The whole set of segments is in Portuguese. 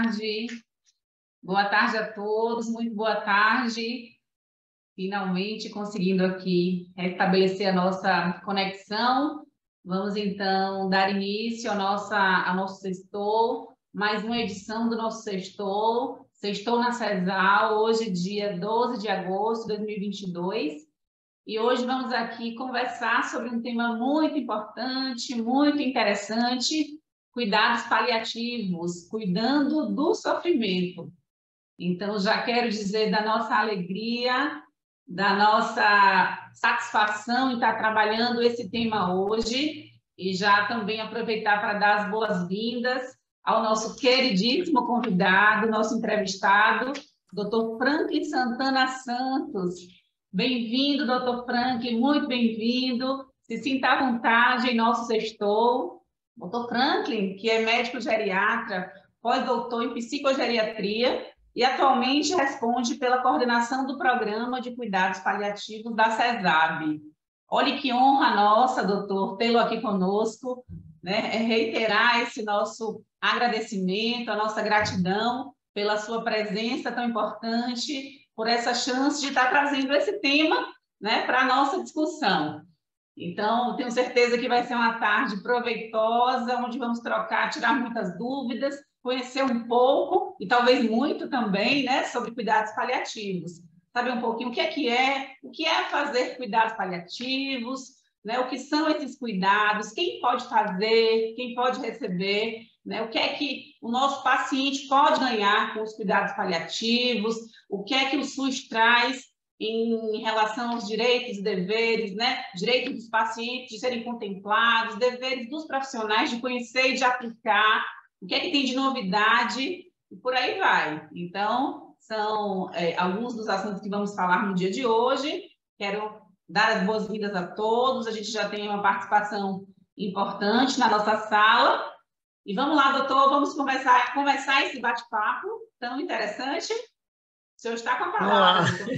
tarde. Boa tarde a todos, muito boa tarde. Finalmente conseguindo aqui restabelecer a nossa conexão. Vamos, então, dar início ao nosso Sextou, mais uma edição do nosso Sextou, Sextou na CESAL, hoje, dia 12 de agosto de 2022. E hoje vamos aqui conversar sobre um tema muito importante, muito interessante, cuidados paliativos, cuidando do sofrimento. Então, já quero dizer da nossa alegria, da nossa satisfação em estar trabalhando esse tema hoje e já também aproveitar para dar as boas-vindas ao nosso queridíssimo convidado, nosso entrevistado, Dr. Franklin Santana Santos. Bem-vindo, Dr. Franklin, muito bem-vindo. Se sinta à vontade em nosso Sextou. Dr. Franklin, que é médico geriatra, pós-doutor em psicogeriatria, e atualmente responde pela coordenação do Programa de Cuidados Paliativos da CESAB. Olha que honra nossa, doutor, tê-lo aqui conosco, né? Reiterar esse nosso agradecimento, a nossa gratidão pela sua presença tão importante, por essa chance de estar trazendo esse tema, né, para a nossa discussão. Então, tenho certeza que vai ser uma tarde proveitosa, onde vamos trocar, tirar muitas dúvidas, conhecer um pouco, e talvez muito também, né, sobre cuidados paliativos. Saber um pouquinho o que é fazer cuidados paliativos, né, o que são esses cuidados, quem pode fazer, quem pode receber, né, o que é que o nosso paciente pode ganhar com os cuidados paliativos, o que é que o SUS traz em relação aos direitos e deveres, né? Direito dos pacientes de serem contemplados, deveres dos profissionais de conhecer e de aplicar, o que é que tem de novidade, e por aí vai. Então, são alguns dos assuntos que vamos falar no dia de hoje. Quero dar as boas-vindas a todos, a gente já tem uma participação importante na nossa sala. E vamos lá, doutor, vamos começar esse bate-papo tão interessante. O senhor está com a palavra, doutor.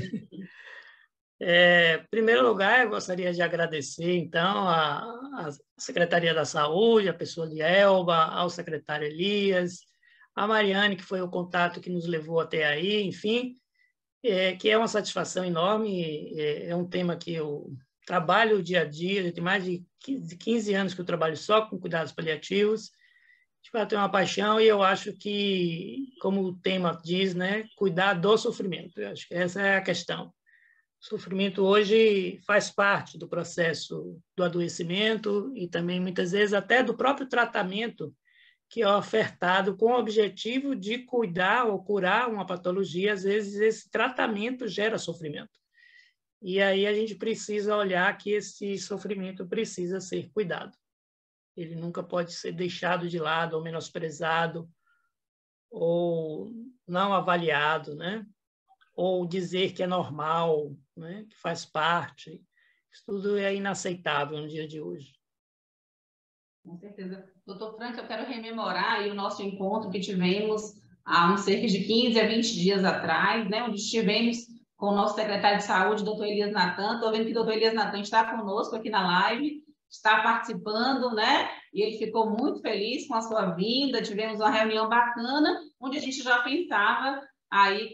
Em primeiro lugar, eu gostaria de agradecer, então, à Secretaria da Saúde, a pessoa de Elba, ao secretário Elias, a Mariane, que foi o contato que nos levou até aí, enfim, que é uma satisfação enorme, é um tema que eu trabalho dia a dia, tem mais de 15 anos que eu trabalho só com cuidados paliativos, de fato é uma paixão e eu acho que, como o tema diz, né, cuidar do sofrimento, eu acho que essa é a questão. O sofrimento hoje faz parte do processo do adoecimento e também, muitas vezes, até do próprio tratamento que é ofertado com o objetivo de cuidar ou curar uma patologia. Às vezes, esse tratamento gera sofrimento. E aí a gente precisa olhar que esse sofrimento precisa ser cuidado. Ele nunca pode ser deixado de lado ou menosprezado ou não avaliado, né? Ou dizer que é normal, né? Que faz parte. Isso tudo é inaceitável no dia de hoje. Com certeza. Doutor Frank, eu quero rememorar aí o nosso encontro que tivemos há uns cerca de 15 a 20 dias atrás, né? Onde estivemos com o nosso secretário de saúde, doutor Elias Natan. Estou vendo que o doutor Elias Natan está conosco aqui na live, está participando, né? E ele ficou muito feliz com a sua vinda. Tivemos uma reunião bacana, onde a gente já pensava aí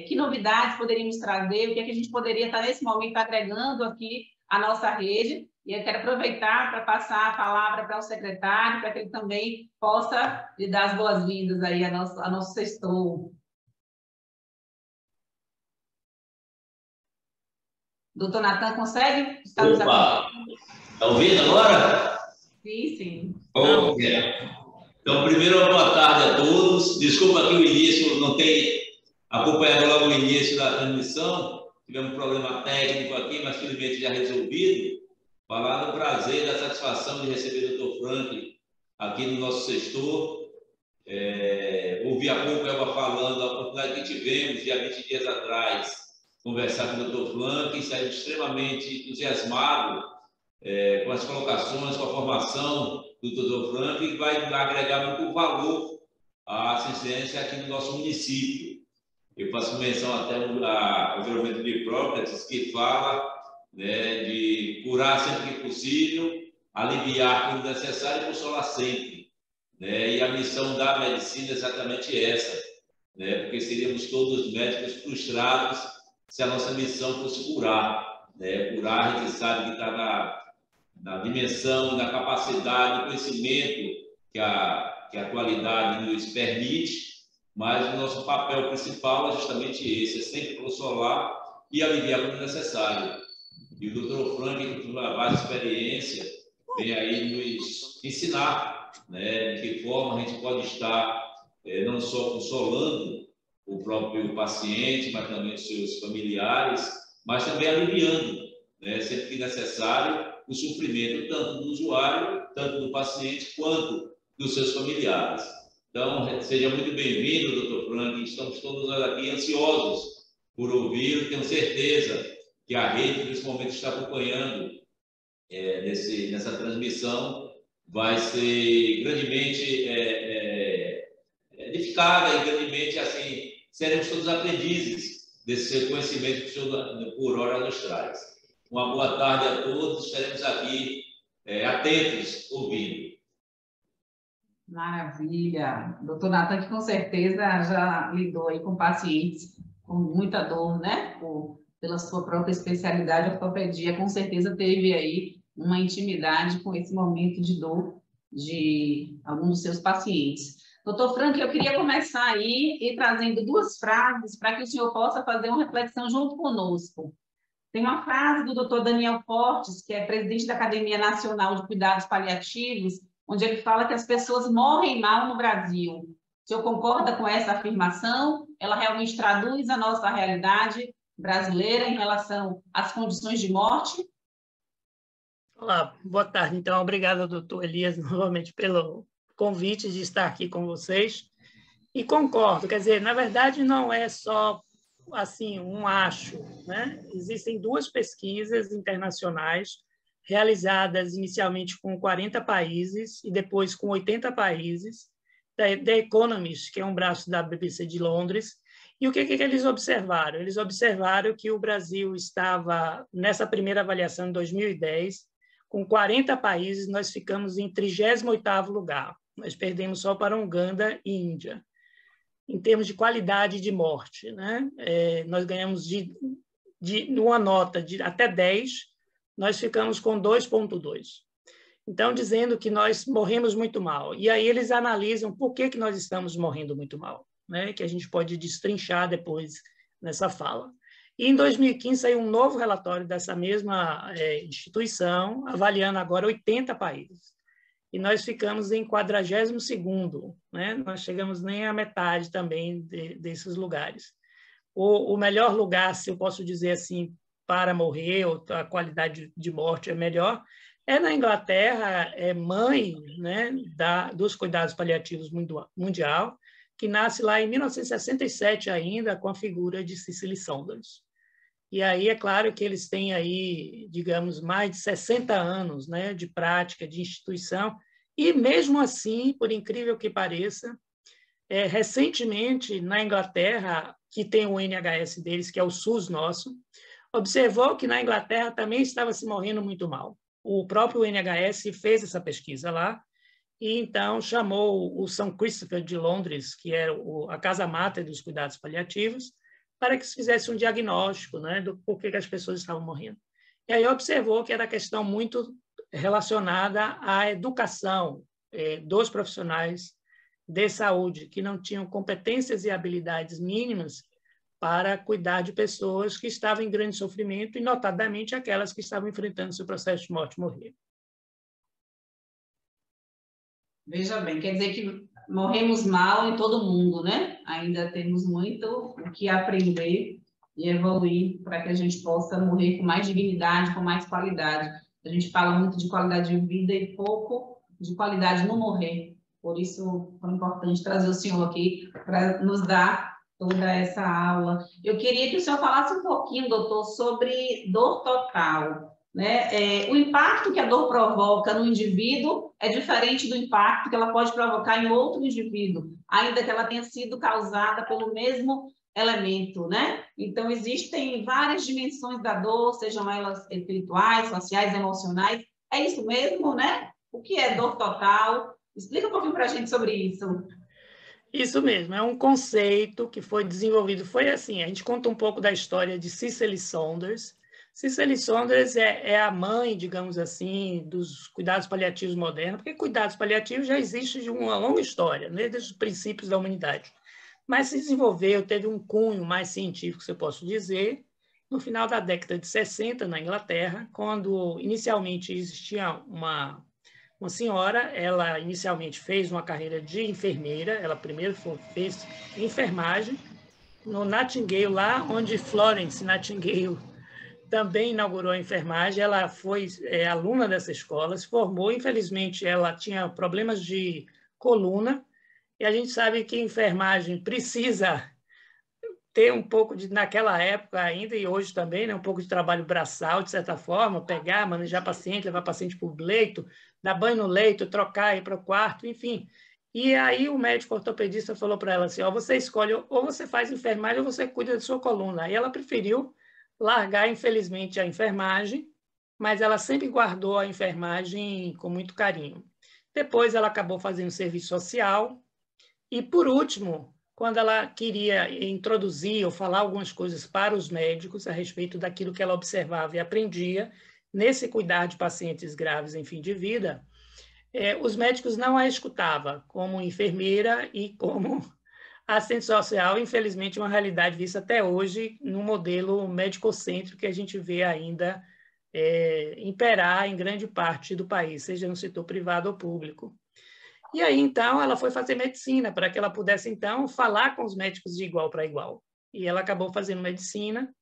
que novidades poderíamos trazer, o que é que a gente poderia estar nesse momento agregando aqui à nossa rede. E eu quero aproveitar para passar a palavra para o secretário, para que ele também possa lhe dar as boas-vindas aí a nosso Sextou. Doutor Natan, consegue? Está nos acompanhando? Está ouvindo agora? Sim, sim. Ok. Então, primeiro, boa tarde a todos. Desculpa que o início não tem acompanhado logo o início da transmissão. Tivemos um problema técnico aqui, mas felizmente já resolvido. Falar do prazer e da satisfação de receber o Dr. Franklin aqui no nosso Sextou. Ouvi há pouco ela falando a oportunidade que tivemos, de há 20 dias atrás, conversar com o Dr. Franklin, saí extremamente entusiasmado com as colocações, com a formação do Dr. Franklin, que vai agregar muito valor à assistência aqui no nosso município. Eu faço menção até ao juramento de Hipócrates, que fala, né, de curar sempre que possível, aliviar quando necessário e consolar sempre. né? E a missão da medicina é exatamente essa, né? Porque seríamos todos médicos frustrados se a nossa missão fosse curar, né? Curar, a gente sabe que está na dimensão, na capacidade, no conhecimento que a atualidade nos permite, mas o nosso papel principal é justamente esse, é sempre consolar e aliviar quando necessário. E o Dr. Frank, com uma vasta experiência, vem aí nos ensinar, né, de que forma a gente pode estar não só consolando o próprio paciente, mas também os seus familiares, mas também aliviando, né, sempre que necessário, o sofrimento tanto do usuário, tanto do paciente, quanto dos seus familiares. Então, seja muito bem-vindo, Dr. Frank. Estamos todos aqui ansiosos por ouvir. Tenho certeza que a rede, nesse momento, está acompanhando nessa transmissão, vai ser grandemente edificada e grandemente, assim, seremos todos aprendizes desse seu conhecimento que o senhor, por hora, nos traz. Uma boa tarde a todos. Estaremos aqui atentos, ouvindo. Maravilha. Doutor Natan, que com certeza já lidou aí com pacientes com muita dor, né? Pela sua própria especialidade, a ortopedia, com certeza teve aí uma intimidade com esse momento de dor de alguns dos seus pacientes. Doutor Frank, eu queria começar aí e trazendo duas frases para que o senhor possa fazer uma reflexão junto conosco. Tem uma frase do doutor Daniel Fortes, que é presidente da Academia Nacional de Cuidados Paliativos, onde ele fala que as pessoas morrem mal no Brasil. O senhor concorda com essa afirmação? Ela realmente traduz a nossa realidade brasileira em relação às condições de morte? Olá, boa tarde. Então, obrigado, doutor Elias, novamente pelo convite de estar aqui com vocês. E concordo, quer dizer, na verdade, não é só assim um acho, né? Existem duas pesquisas internacionais realizadas inicialmente com 40 países e depois com 80 países, da The Economist, que é um braço da BBC de Londres. E o que eles observaram? Eles observaram que o Brasil estava, nessa primeira avaliação em 2010, com 40 países, nós ficamos em 38º lugar. Nós perdemos só para Uganda e Índia. Em termos de qualidade de morte, né? Nós ganhamos de uma nota de até 10, nós ficamos com 2,2. Então, dizendo que nós morremos muito mal. E aí eles analisam por que nós estamos morrendo muito mal, né? Que a gente pode destrinchar depois nessa fala. E em 2015 saiu um novo relatório dessa mesma instituição, avaliando agora 80 países. E nós ficamos em 42º, né? Nós chegamos nem à metade também desses lugares. O melhor lugar, se eu posso dizer assim, para morrer, ou a qualidade de morte é melhor, é na Inglaterra, é mãe, né, dos cuidados paliativos mundial, que nasce lá em 1967 ainda, com a figura de Cicely Saunders. E aí é claro que eles têm aí, digamos, mais de 60 anos, né, de prática, de instituição, e mesmo assim, por incrível que pareça, recentemente na Inglaterra, que tem o NHS deles, que é o SUS nosso, observou que na Inglaterra também estava se morrendo muito mal. O próprio NHS fez essa pesquisa lá, e então chamou o St. Christopher de Londres, que é a casa-máter dos cuidados paliativos, para que se fizesse um diagnóstico, né, do porquê que as pessoas estavam morrendo. E aí observou que era questão muito relacionada à educação dos profissionais de saúde, que não tinham competências e habilidades mínimas para cuidar de pessoas que estavam em grande sofrimento, e notadamente aquelas que estavam enfrentando seu processo de morte e morrer. Veja bem, quer dizer que morremos mal em todo mundo, né? Ainda temos muito o que aprender e evoluir para que a gente possa morrer com mais dignidade, com mais qualidade. A gente fala muito de qualidade de vida e pouco de qualidade no morrer. Por isso, foi importante trazer o senhor aqui para nos dar toda essa aula. Eu queria que o senhor falasse um pouquinho, doutor, sobre dor total, né? O impacto que a dor provoca no indivíduo é diferente do impacto que ela pode provocar em outro indivíduo, ainda que ela tenha sido causada pelo mesmo elemento, né? Então, existem várias dimensões da dor, sejam elas espirituais, sociais, emocionais. É isso mesmo, né? O que é dor total? Explica um pouquinho para a gente sobre isso. Isso mesmo, é um conceito que foi desenvolvido. Foi assim, a gente conta um pouco da história de Cicely Saunders. Cicely Saunders é a mãe, digamos assim, dos cuidados paliativos modernos, porque cuidados paliativos já existe de uma longa história, né, desde os princípios da humanidade. Mas se desenvolveu, teve um cunho mais científico, se eu posso dizer, no final da década de 60, na Inglaterra, quando inicialmente existia uma senhora, ela inicialmente fez uma carreira de enfermeira, ela primeiro fez enfermagem no Nightingale, lá onde Florence Nightingale também inaugurou a enfermagem. Ela foi aluna dessa escola, se formou, infelizmente ela tinha problemas de coluna, e a gente sabe que enfermagem precisa ter um pouco de, naquela época ainda, e hoje também, né, um pouco de trabalho braçal, de certa forma, pegar, manejar paciente, levar paciente para o leito, dar banho no leito, trocar, ir para o quarto, enfim. E aí o médico ortopedista falou para ela assim, ó, você escolhe, ou você faz enfermagem ou você cuida da sua coluna. Aí ela preferiu largar, infelizmente, a enfermagem, mas ela sempre guardou a enfermagem com muito carinho. Depois ela acabou fazendo serviço social, e, por último, quando ela queria introduzir ou falar algumas coisas para os médicos a respeito daquilo que ela observava e aprendia nesse cuidar de pacientes graves em fim de vida, os médicos não a escutavam como enfermeira e como assistente social, infelizmente, uma realidade vista até hoje no modelo médico-cêntrico que a gente vê ainda imperar em grande parte do país, seja no setor privado ou público. E aí, então, ela foi fazer medicina, para que ela pudesse, então, falar com os médicos de igual para igual. E ela acabou fazendo medicina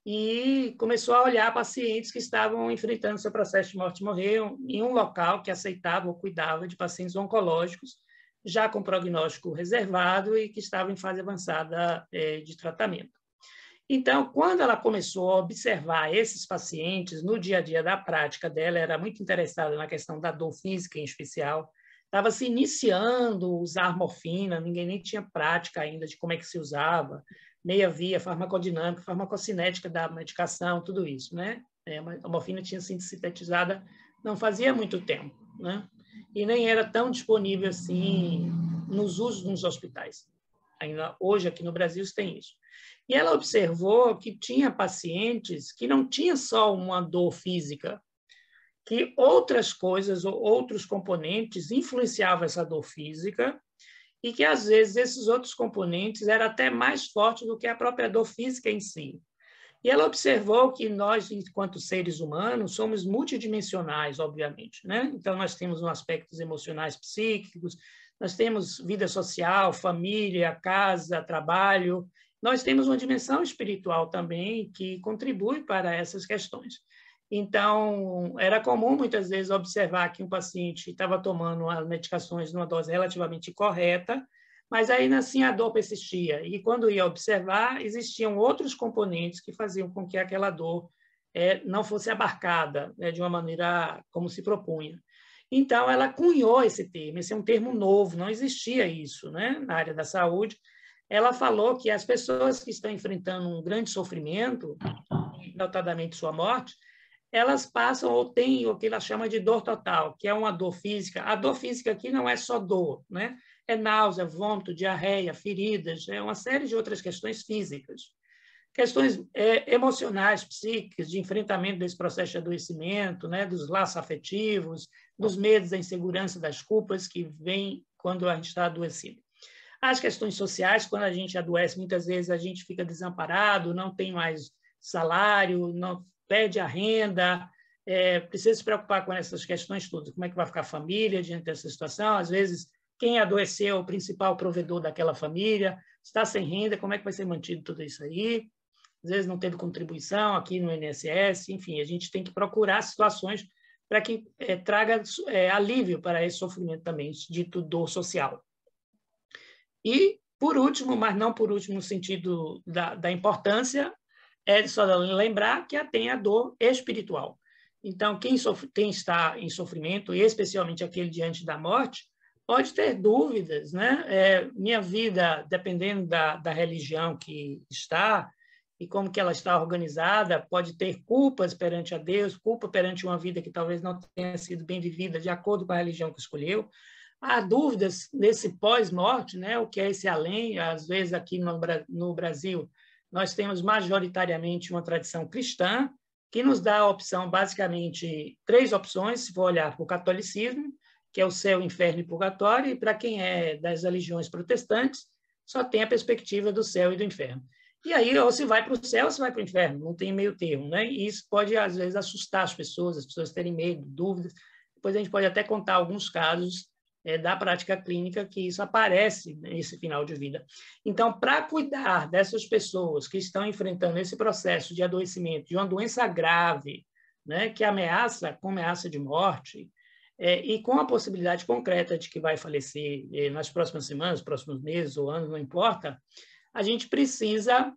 e começou a olhar pacientes que estavam enfrentando seu processo de morte e morrer em um local que aceitava ou cuidava de pacientes oncológicos, já com prognóstico reservado e que estavam em fase avançada de tratamento. Então, quando ela começou a observar esses pacientes no dia a dia da prática dela, era muito interessada na questão da dor física em especial, estava se iniciando a usar morfina, ninguém nem tinha prática ainda de como é que se usava, meia via, farmacodinâmica, farmacocinética da medicação, tudo isso, né? A morfina tinha sido sintetizada não fazia muito tempo, né? E nem era tão disponível assim nos usos nos hospitais. Ainda hoje, aqui no Brasil, tem isso. E ela observou que tinha pacientes que não tinham só uma dor física, que outras coisas ou outros componentes influenciavam essa dor física e que, às vezes, esses outros componentes eram até mais fortes do que a própria dor física em si. E ela observou que nós, enquanto seres humanos, somos multidimensionais, obviamente, né? Então, nós temos aspectos emocionais, psíquicos, nós temos vida social, família, casa, trabalho, nós temos uma dimensão espiritual também que contribui para essas questões. Então, era comum, muitas vezes, observar que um paciente estava tomando as medicações numa dose relativamente correta, mas ainda assim a dor persistia. E quando ia observar, existiam outros componentes que faziam com que aquela dor não fosse abarcada de uma maneira como se propunha. Então, ela cunhou esse termo. Esse é um termo novo, não existia isso, né, na área da saúde. Ela falou que as pessoas que estão enfrentando um grande sofrimento, notadamente sua morte, elas passam ou têm o que ela chama de dor total, que é uma dor física. A dor física aqui não é só dor, né? É náusea, vômito, diarreia, feridas, é uma série de outras questões físicas. Questões emocionais, psíquicas, de enfrentamento desse processo de adoecimento, né? Dos laços afetivos, dos medos, da insegurança, das culpas que vêm quando a gente está adoecido. As questões sociais, quando a gente adoece, muitas vezes a gente fica desamparado, não tem mais salário, não perde a renda, precisa se preocupar com essas questões todas. Como é que vai ficar a família diante dessa situação? Às vezes, quem adoeceu é o principal provedor daquela família, está sem renda, como é que vai ser mantido tudo isso aí? Às vezes não teve contribuição aqui no INSS, enfim, a gente tem que procurar situações para que traga alívio para esse sofrimento também, dito dor social. E, por último, mas não por último no sentido da importância, é só lembrar que tem a dor espiritual. Então, quem está em sofrimento, e especialmente aquele diante da morte, pode ter dúvidas, né? Minha vida, dependendo da religião que está e como que ela está organizada, pode ter culpas perante a Deus, culpa perante uma vida que talvez não tenha sido bem vivida de acordo com a religião que escolheu, Há dúvidas nesse pós-morte, né? O que é esse além? Às vezes, aqui no Brasil, nós temos majoritariamente uma tradição cristã, que nos dá a opção, basicamente, 3 opções, se for olhar para o catolicismo, que é o céu, inferno e purgatório, e para quem é das religiões protestantes, só tem a perspectiva do céu e do inferno. E aí, ou se vai para o céu, ou se vai para o inferno, não tem meio termo, né? E isso pode, às vezes, assustar as pessoas terem medo, dúvidas. Depois a gente pode até contar alguns casos da prática clínica que isso aparece nesse final de vida. Então, para cuidar dessas pessoas que estão enfrentando esse processo de adoecimento, de uma doença grave, né, que ameaça de morte, e com a possibilidade concreta de que vai falecer nas próximas semanas, próximos meses ou anos, não importa, a gente precisa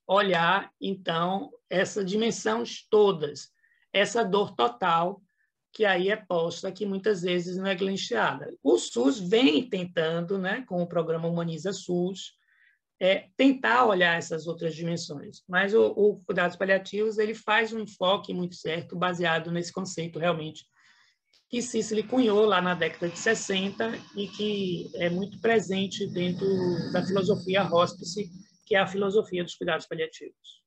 olhar, então, essa dimensão todas, essa dor total, que aí é posta, que muitas vezes não é negligenciada. O SUS vem tentando, né, com o programa Humaniza SUS, tentar olhar essas outras dimensões, mas o cuidados paliativos ele faz um enfoque muito certo, baseado nesse conceito realmente que Cicely cunhou lá na década de 60 e que é muito presente dentro da filosofia hospice, que é a filosofia dos cuidados paliativos.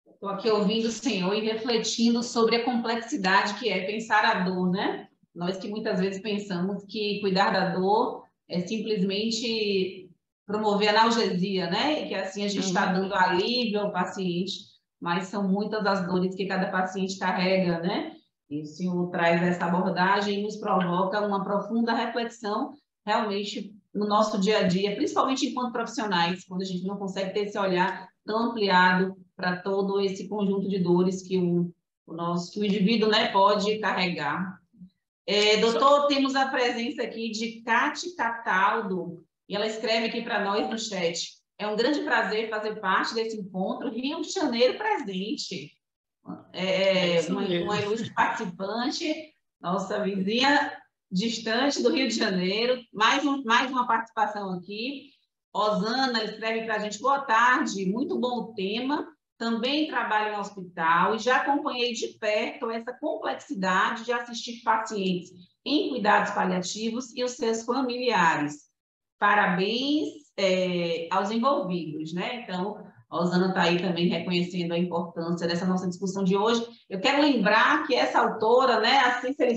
Estou aqui ouvindo o senhor e refletindo sobre a complexidade que é pensar a dor, né? Nós que muitas vezes pensamos que cuidar da dor é simplesmente promover analgesia, né? E que assim a gente está dando alívio ao paciente, mas são muitas as dores que cada paciente carrega, né? E o senhor traz essa abordagem e nos provoca uma profunda reflexão realmente no nosso dia a dia, principalmente enquanto profissionais, quando a gente não consegue ter esse olhar tão ampliado para todo esse conjunto de dores que o indivíduo, né, pode carregar. Doutor, temos a presença aqui de Cate Cataldo, e ela escreve aqui para nós no chat. É um grande prazer fazer parte desse encontro, Rio de Janeiro presente. Uma ilustre participante, nossa vizinha distante do Rio de Janeiro, mais uma participação aqui. Osana escreve para a gente, boa tarde, muito bom o tema, também trabalho no hospital e já acompanhei de perto essa complexidade de assistir pacientes em cuidados paliativos e os seus familiares. Parabéns aos envolvidos, né? Então, a Osana está aí também reconhecendo a importância dessa nossa discussão de hoje. Eu quero lembrar que essa autora, né, a Cicely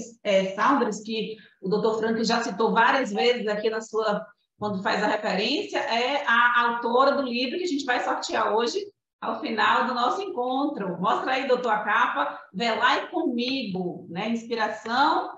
Saunders, que o Dr. Franklin já citou várias vezes aqui quando faz a referência, é a autora do livro que a gente vai sortear hoje, ao final do nosso encontro. Mostra aí, doutor, a capa, Velai Comigo, né? Inspiração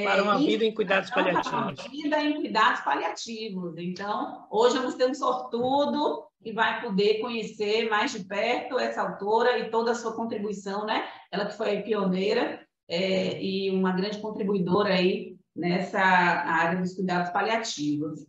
para uma vida em cuidados paliativos. Para uma vida em cuidados paliativos. Então, hoje vamos ter um sortudo que vai poder conhecer mais de perto essa autora e toda a sua contribuição, né? Ela que foi pioneira e uma grande contribuidora aí nessa área dos cuidados paliativos.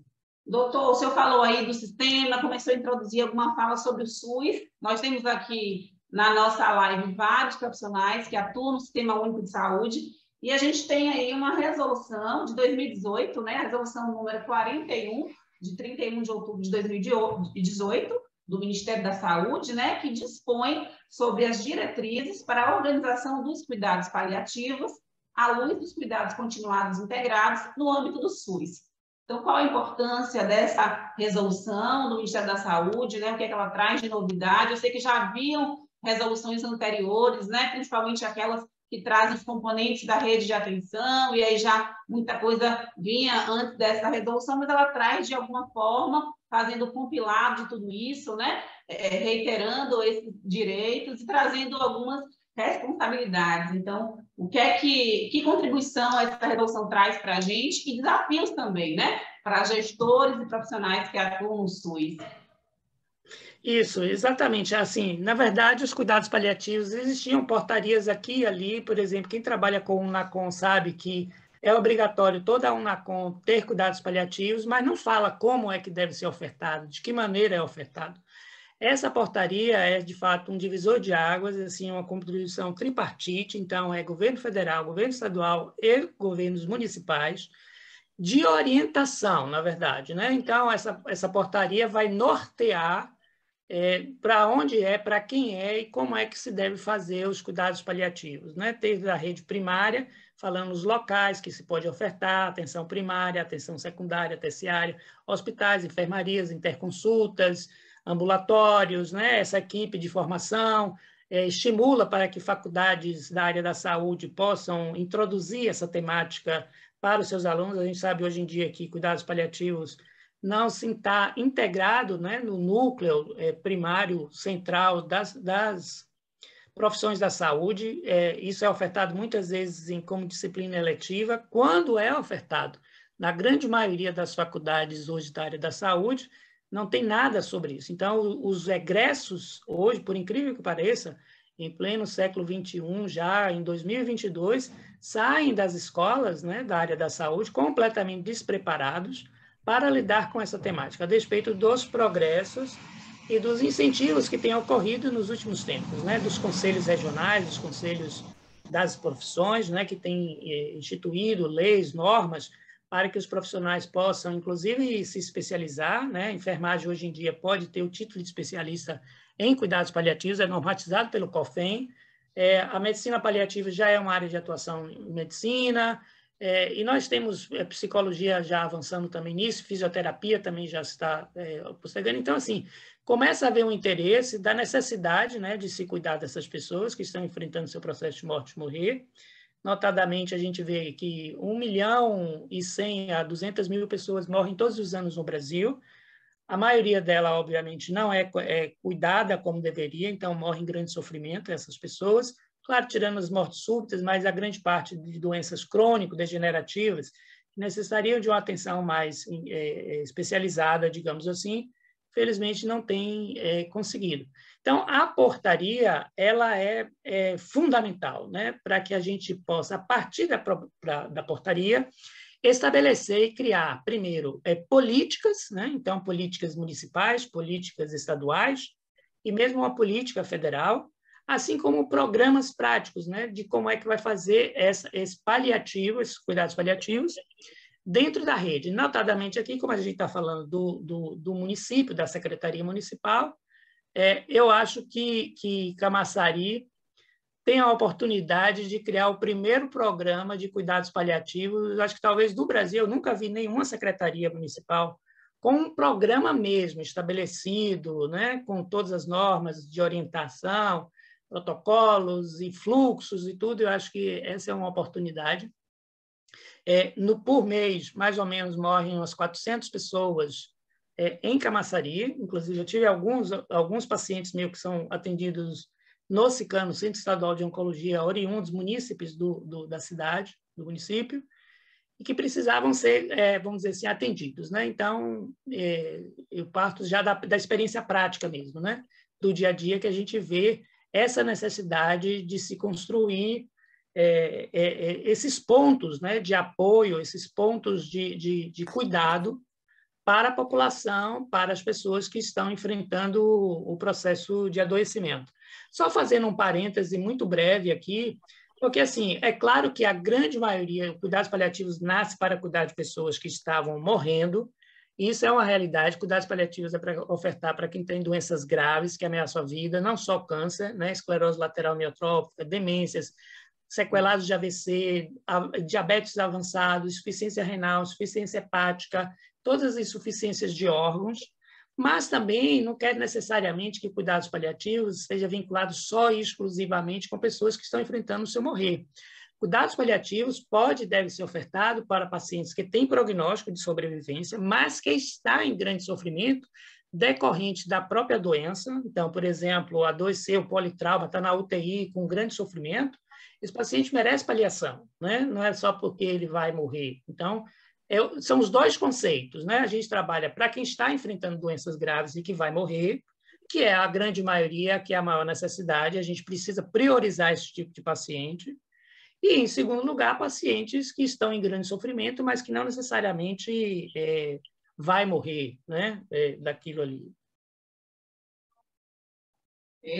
Doutor, o senhor falou aí do sistema, começou a introduzir alguma fala sobre o SUS. Nós temos aqui na nossa live vários profissionais que atuam no Sistema Único de Saúde e a gente tem aí uma resolução de 2018, né? A resolução número 41, de 31 de outubro de 2018, do Ministério da Saúde, né? Que dispõe sobre as diretrizes para a organização dos cuidados paliativos à luz dos cuidados continuados integrados no âmbito do SUS. Então, qual a importância dessa resolução do Ministério da Saúde, né? O que é que ela traz de novidade? Eu sei que já haviam resoluções anteriores, né? Principalmente aquelas que trazem os componentes da rede de atenção, e aí já muita coisa vinha antes dessa resolução, mas ela traz, de alguma forma, fazendo o compilado de tudo isso, né? Reiterando esses direitos e trazendo algumas responsabilidades. Então, que contribuição essa resolução traz para a gente e desafios também, né? Para gestores e profissionais que atuam no SUS. Isso, exatamente. Assim, na verdade, os cuidados paliativos, existiam portarias aqui e ali, por exemplo, quem trabalha com o UNACOM sabe que é obrigatório toda a UNACOM ter cuidados paliativos, mas não fala como é que deve ser ofertado, de que maneira é ofertado. Essa portaria é, de fato, um divisor de águas, assim, uma contribuição tripartite, então é governo federal, governo estadual e governos municipais, de orientação, na verdade, né? Então, essa portaria vai nortear para onde para quem e como é que se deve fazer os cuidados paliativos, né? Desde a rede primária, falando os locais que se pode ofertar, atenção primária, atenção secundária, terciária, hospitais, enfermarias, interconsultas, ambulatórios, né? Essa equipe de formação estimula para que faculdades da área da saúde possam introduzir essa temática para os seus alunos. A gente sabe hoje em dia que cuidados paliativos não se está integrado, né, no núcleo primário central das profissões da saúde. Isso é ofertado muitas vezes como disciplina eletiva. Quando é ofertado, na grande maioria das faculdades hoje da área da saúde, não tem nada sobre isso. Então, os egressos hoje, por incrível que pareça, em pleno século XXI, já em 2022, saem das escolas, né, da área da saúde completamente despreparados para lidar com essa temática, a despeito dos progressos e dos incentivos que têm ocorrido nos últimos tempos, né, dos conselhos regionais, dos conselhos das profissões, né, que têm instituído leis, normas, para que os profissionais possam, inclusive, se especializar, né? A enfermagem, hoje em dia, pode ter o título de especialista em cuidados paliativos, é normatizado pelo COFEM. A medicina paliativa já é uma área de atuação em medicina, e nós temos psicologia já avançando também nisso, fisioterapia também já está postergando. Então, assim, começa a haver um interesse da necessidade, né, de se cuidar dessas pessoas que estão enfrentando seu processo de morte e morrer. Notadamente, a gente vê que 1.100.000 a 200.000 pessoas morrem todos os anos no Brasil. A maioria dela, obviamente, não é cuidada como deveria, então morrem em grande sofrimento essas pessoas. Claro, tirando as mortes súbitas, mas a grande parte de doenças crônico-degenerativas que necessitariam de uma atenção mais especializada, digamos assim, felizmente não tem conseguido. Então, a portaria ela é fundamental, né, para que a gente possa, a partir da portaria, estabelecer e criar, primeiro, políticas, né, então, políticas municipais, políticas estaduais, e mesmo uma política federal, assim como programas práticos, né, de como é que vai fazer esse paliativo, esses cuidados paliativos, dentro da rede. Notadamente aqui, como a gente está falando do município, da Secretaria Municipal, eu acho que Camaçari tem a oportunidade de criar o primeiro programa de cuidados paliativos. Acho que talvez do Brasil, eu nunca vi nenhuma secretaria municipal com um programa mesmo estabelecido, né, com todas as normas de orientação, protocolos e fluxos e tudo. Eu acho que essa é uma oportunidade. Por mês, mais ou menos, morrem umas 400 pessoas em Camaçari. Inclusive, eu tive alguns pacientes meus que são atendidos no SICAM, no Centro Estadual de Oncologia, oriundos munícipes da cidade, do município, e que precisavam ser, vamos dizer assim, atendidos, né? Então, eu parto já da experiência prática mesmo, né? Do dia a dia, que a gente vê essa necessidade de se construir esses pontos, né, de apoio, esses pontos de cuidado para a população, para as pessoas que estão enfrentando o processo de adoecimento. Só fazendo um parêntese muito breve aqui, porque, assim, é claro que a grande maioria, cuidados paliativos nasce para cuidar de pessoas que estavam morrendo. Isso é uma realidade. Cuidados paliativos é para ofertar para quem tem doenças graves que ameaçam a vida, não só câncer, né, esclerose lateral amiotrófica, demências, sequelados de AVC, diabetes avançado, insuficiência renal, insuficiência hepática, todas as insuficiências de órgãos, mas também não quer necessariamente que cuidados paliativos esteja vinculado só e exclusivamente com pessoas que estão enfrentando o seu morrer. Cuidados paliativos pode e deve ser ofertado para pacientes que têm prognóstico de sobrevivência, mas que está em grande sofrimento decorrente da própria doença. Então, por exemplo, a 2C, o politrauma, está na UTI com grande sofrimento, esse paciente merece paliação, né? Não é só porque ele vai morrer. Então, são os dois conceitos, né? A gente trabalha para quem está enfrentando doenças graves e que vai morrer, que é a grande maioria, que é a maior necessidade. A gente precisa priorizar esse tipo de paciente. E, em segundo lugar, pacientes que estão em grande sofrimento, mas que não necessariamente vai morrer, né, daquilo ali.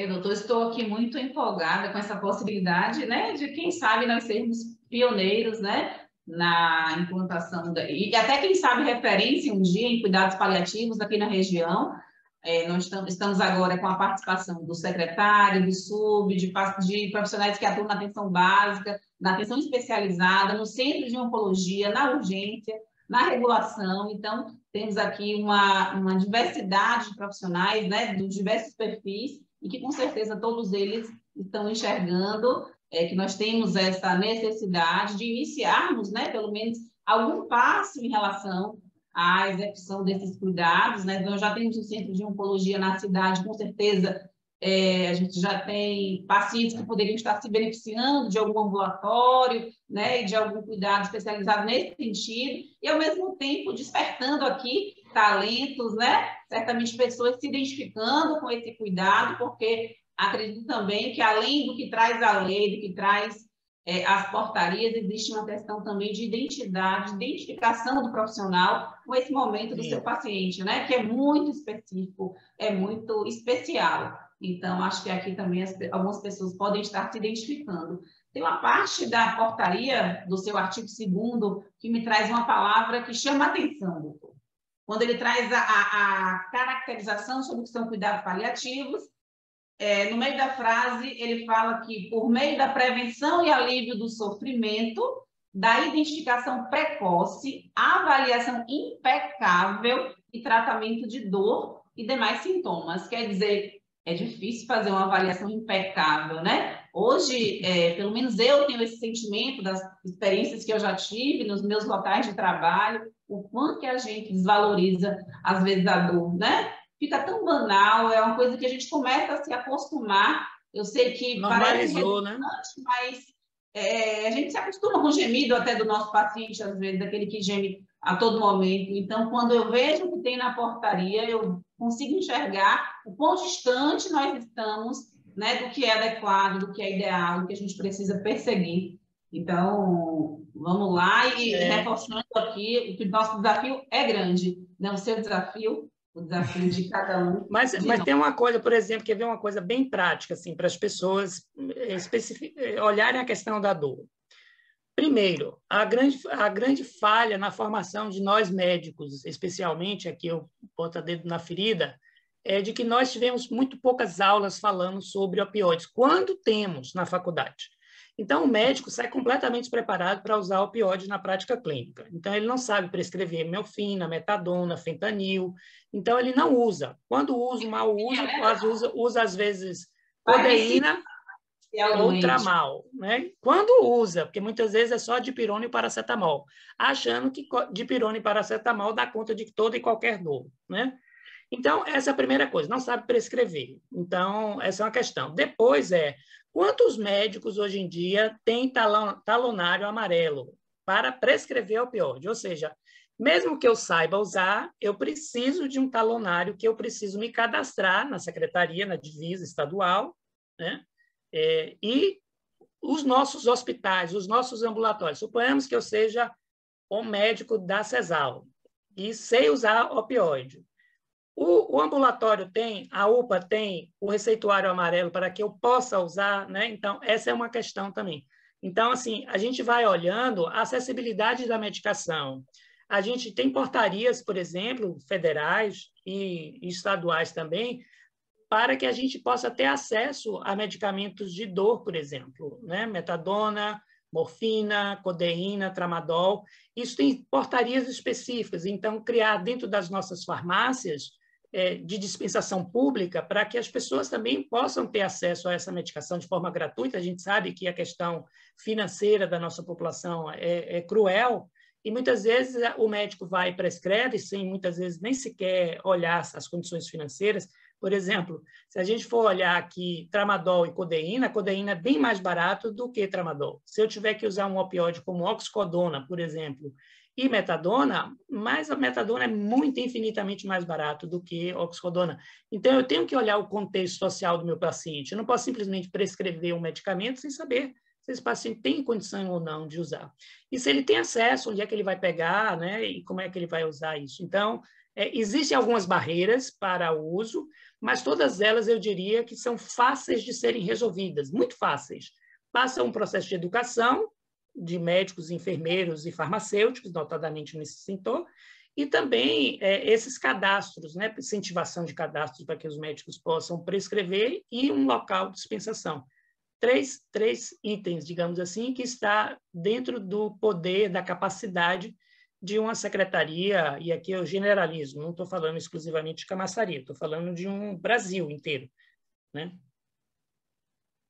Doutor, estou aqui muito empolgada com essa possibilidade, né, de quem sabe nós sermos pioneiros, né, na implantação e até quem sabe referência um dia em cuidados paliativos aqui na região. Nós estamos agora com a participação do secretário, do sub, de profissionais que atuam na atenção básica, na atenção especializada, no centro de oncologia, na urgência, na regulação. Então, temos aqui uma diversidade de profissionais, né, dos diversos perfis, e que, com certeza, todos eles estão enxergando que nós temos essa necessidade de iniciarmos, né, pelo menos, algum passo em relação à execução desses cuidados, né? Então, já temos um centro de oncologia na cidade, com certeza, a gente já tem pacientes que poderiam estar se beneficiando de algum ambulatório, né, e de algum cuidado especializado nesse sentido, e, ao mesmo tempo, despertando aqui talentos, né, certamente pessoas se identificando com esse cuidado, porque acredito também que, além do que traz a lei, do que traz as portarias, existe uma questão também de identidade, de identificação do profissional com esse momento do seu paciente, né? Que é muito específico, é muito especial. Então, acho que aqui também algumas pessoas podem estar se identificando. Tem uma parte da portaria do seu artigo 2º que me traz uma palavra que chama a atenção, doutor. Quando ele traz a caracterização sobre o que são cuidados paliativos, no meio da frase, ele fala que, por meio da prevenção e alívio do sofrimento, da identificação precoce, avaliação impecável e tratamento de dor e demais sintomas. Quer dizer, é difícil fazer uma avaliação impecável, né? Hoje, pelo menos eu tenho esse sentimento das experiências que eu já tive nos meus locais de trabalho, o quanto que a gente desvaloriza, às vezes, a dor, né? Fica tão banal, é uma coisa que a gente começa a se acostumar. Eu sei que normalizou, parece redundante, né? Mas a gente se acostuma com o gemido até do nosso paciente, às vezes, daquele que geme a todo momento. Então, quando eu vejo o que tem na portaria, eu consigo enxergar o quão distante nós estamos, né, do que é adequado, do que é ideal, do que a gente precisa perseguir. Então, vamos lá e reforçando aqui que o nosso desafio é grande, né? O seu desafio, o desafio de cada um. Mas tem uma coisa, por exemplo, que é ver uma coisa bem prática, assim, para as pessoas olharem a questão da dor. Primeiro, a grande falha na formação de nós médicos, especialmente, aqui eu boto o dedo na ferida, é de que nós tivemos muito poucas aulas falando sobre opioides, quando temos na faculdade. Então, o médico sai completamente despreparado para usar opioides na prática clínica. Então, ele não sabe prescrever morfina, metadona, fentanil. Então, ele não usa. Quando usa, mal usa às vezes, codeína ou tramal, né? Quando usa, porque muitas vezes é só dipirona e paracetamol, achando que dipirona e paracetamol dá conta de toda e qualquer dor, né? Então, essa é a primeira coisa, não sabe prescrever. Então, essa é uma questão. Depois quantos médicos hoje em dia têm talonário amarelo para prescrever opioide? Ou seja, mesmo que eu saiba usar, eu preciso de um talonário que eu preciso me cadastrar na secretaria, na divisa estadual, né? E os nossos hospitais, os nossos ambulatórios. Suponhamos que eu seja o médico da CESAL e sei usar opioide. O ambulatório tem, a UPA tem o receituário amarelo para que eu possa usar, né? Então, essa é uma questão também. Então, assim, a gente vai olhando a acessibilidade da medicação. A gente tem portarias, por exemplo, federais e estaduais também, para que a gente possa ter acesso a medicamentos de dor, por exemplo, né? Metadona, morfina, codeína, tramadol. Isso tem portarias específicas. Então, criar dentro das nossas farmácias de dispensação pública para que as pessoas também possam ter acesso a essa medicação de forma gratuita. A gente sabe que a questão financeira da nossa população é cruel e muitas vezes o médico vai e prescreve sem muitas vezes nem sequer olhar as condições financeiras. Por exemplo, se a gente for olhar aqui tramadol e codeína, a codeína é bem mais barato do que tramadol. Se eu tiver que usar um opioide como oxicodona, por exemplo, e metadona, mas a metadona é muito, infinitamente mais barato do que oxicodona. Então, eu tenho que olhar o contexto social do meu paciente. Eu não posso simplesmente prescrever um medicamento sem saber se esse paciente tem condição ou não de usar. E se ele tem acesso, onde é que ele vai pegar, né? E como é que ele vai usar isso. Então, existem algumas barreiras para o uso, mas todas elas eu diria que são fáceis de serem resolvidas, muito fáceis. Passa um processo de educação de médicos, enfermeiros e farmacêuticos, notadamente nesse setor, e também esses cadastros, né, incentivação de cadastros para que os médicos possam prescrever e um local de dispensação. Três itens, digamos assim, que está dentro do poder, da capacidade de uma secretaria, e aqui eu generalizo, não estou falando exclusivamente de Camaçari, estou falando de um Brasil inteiro, né?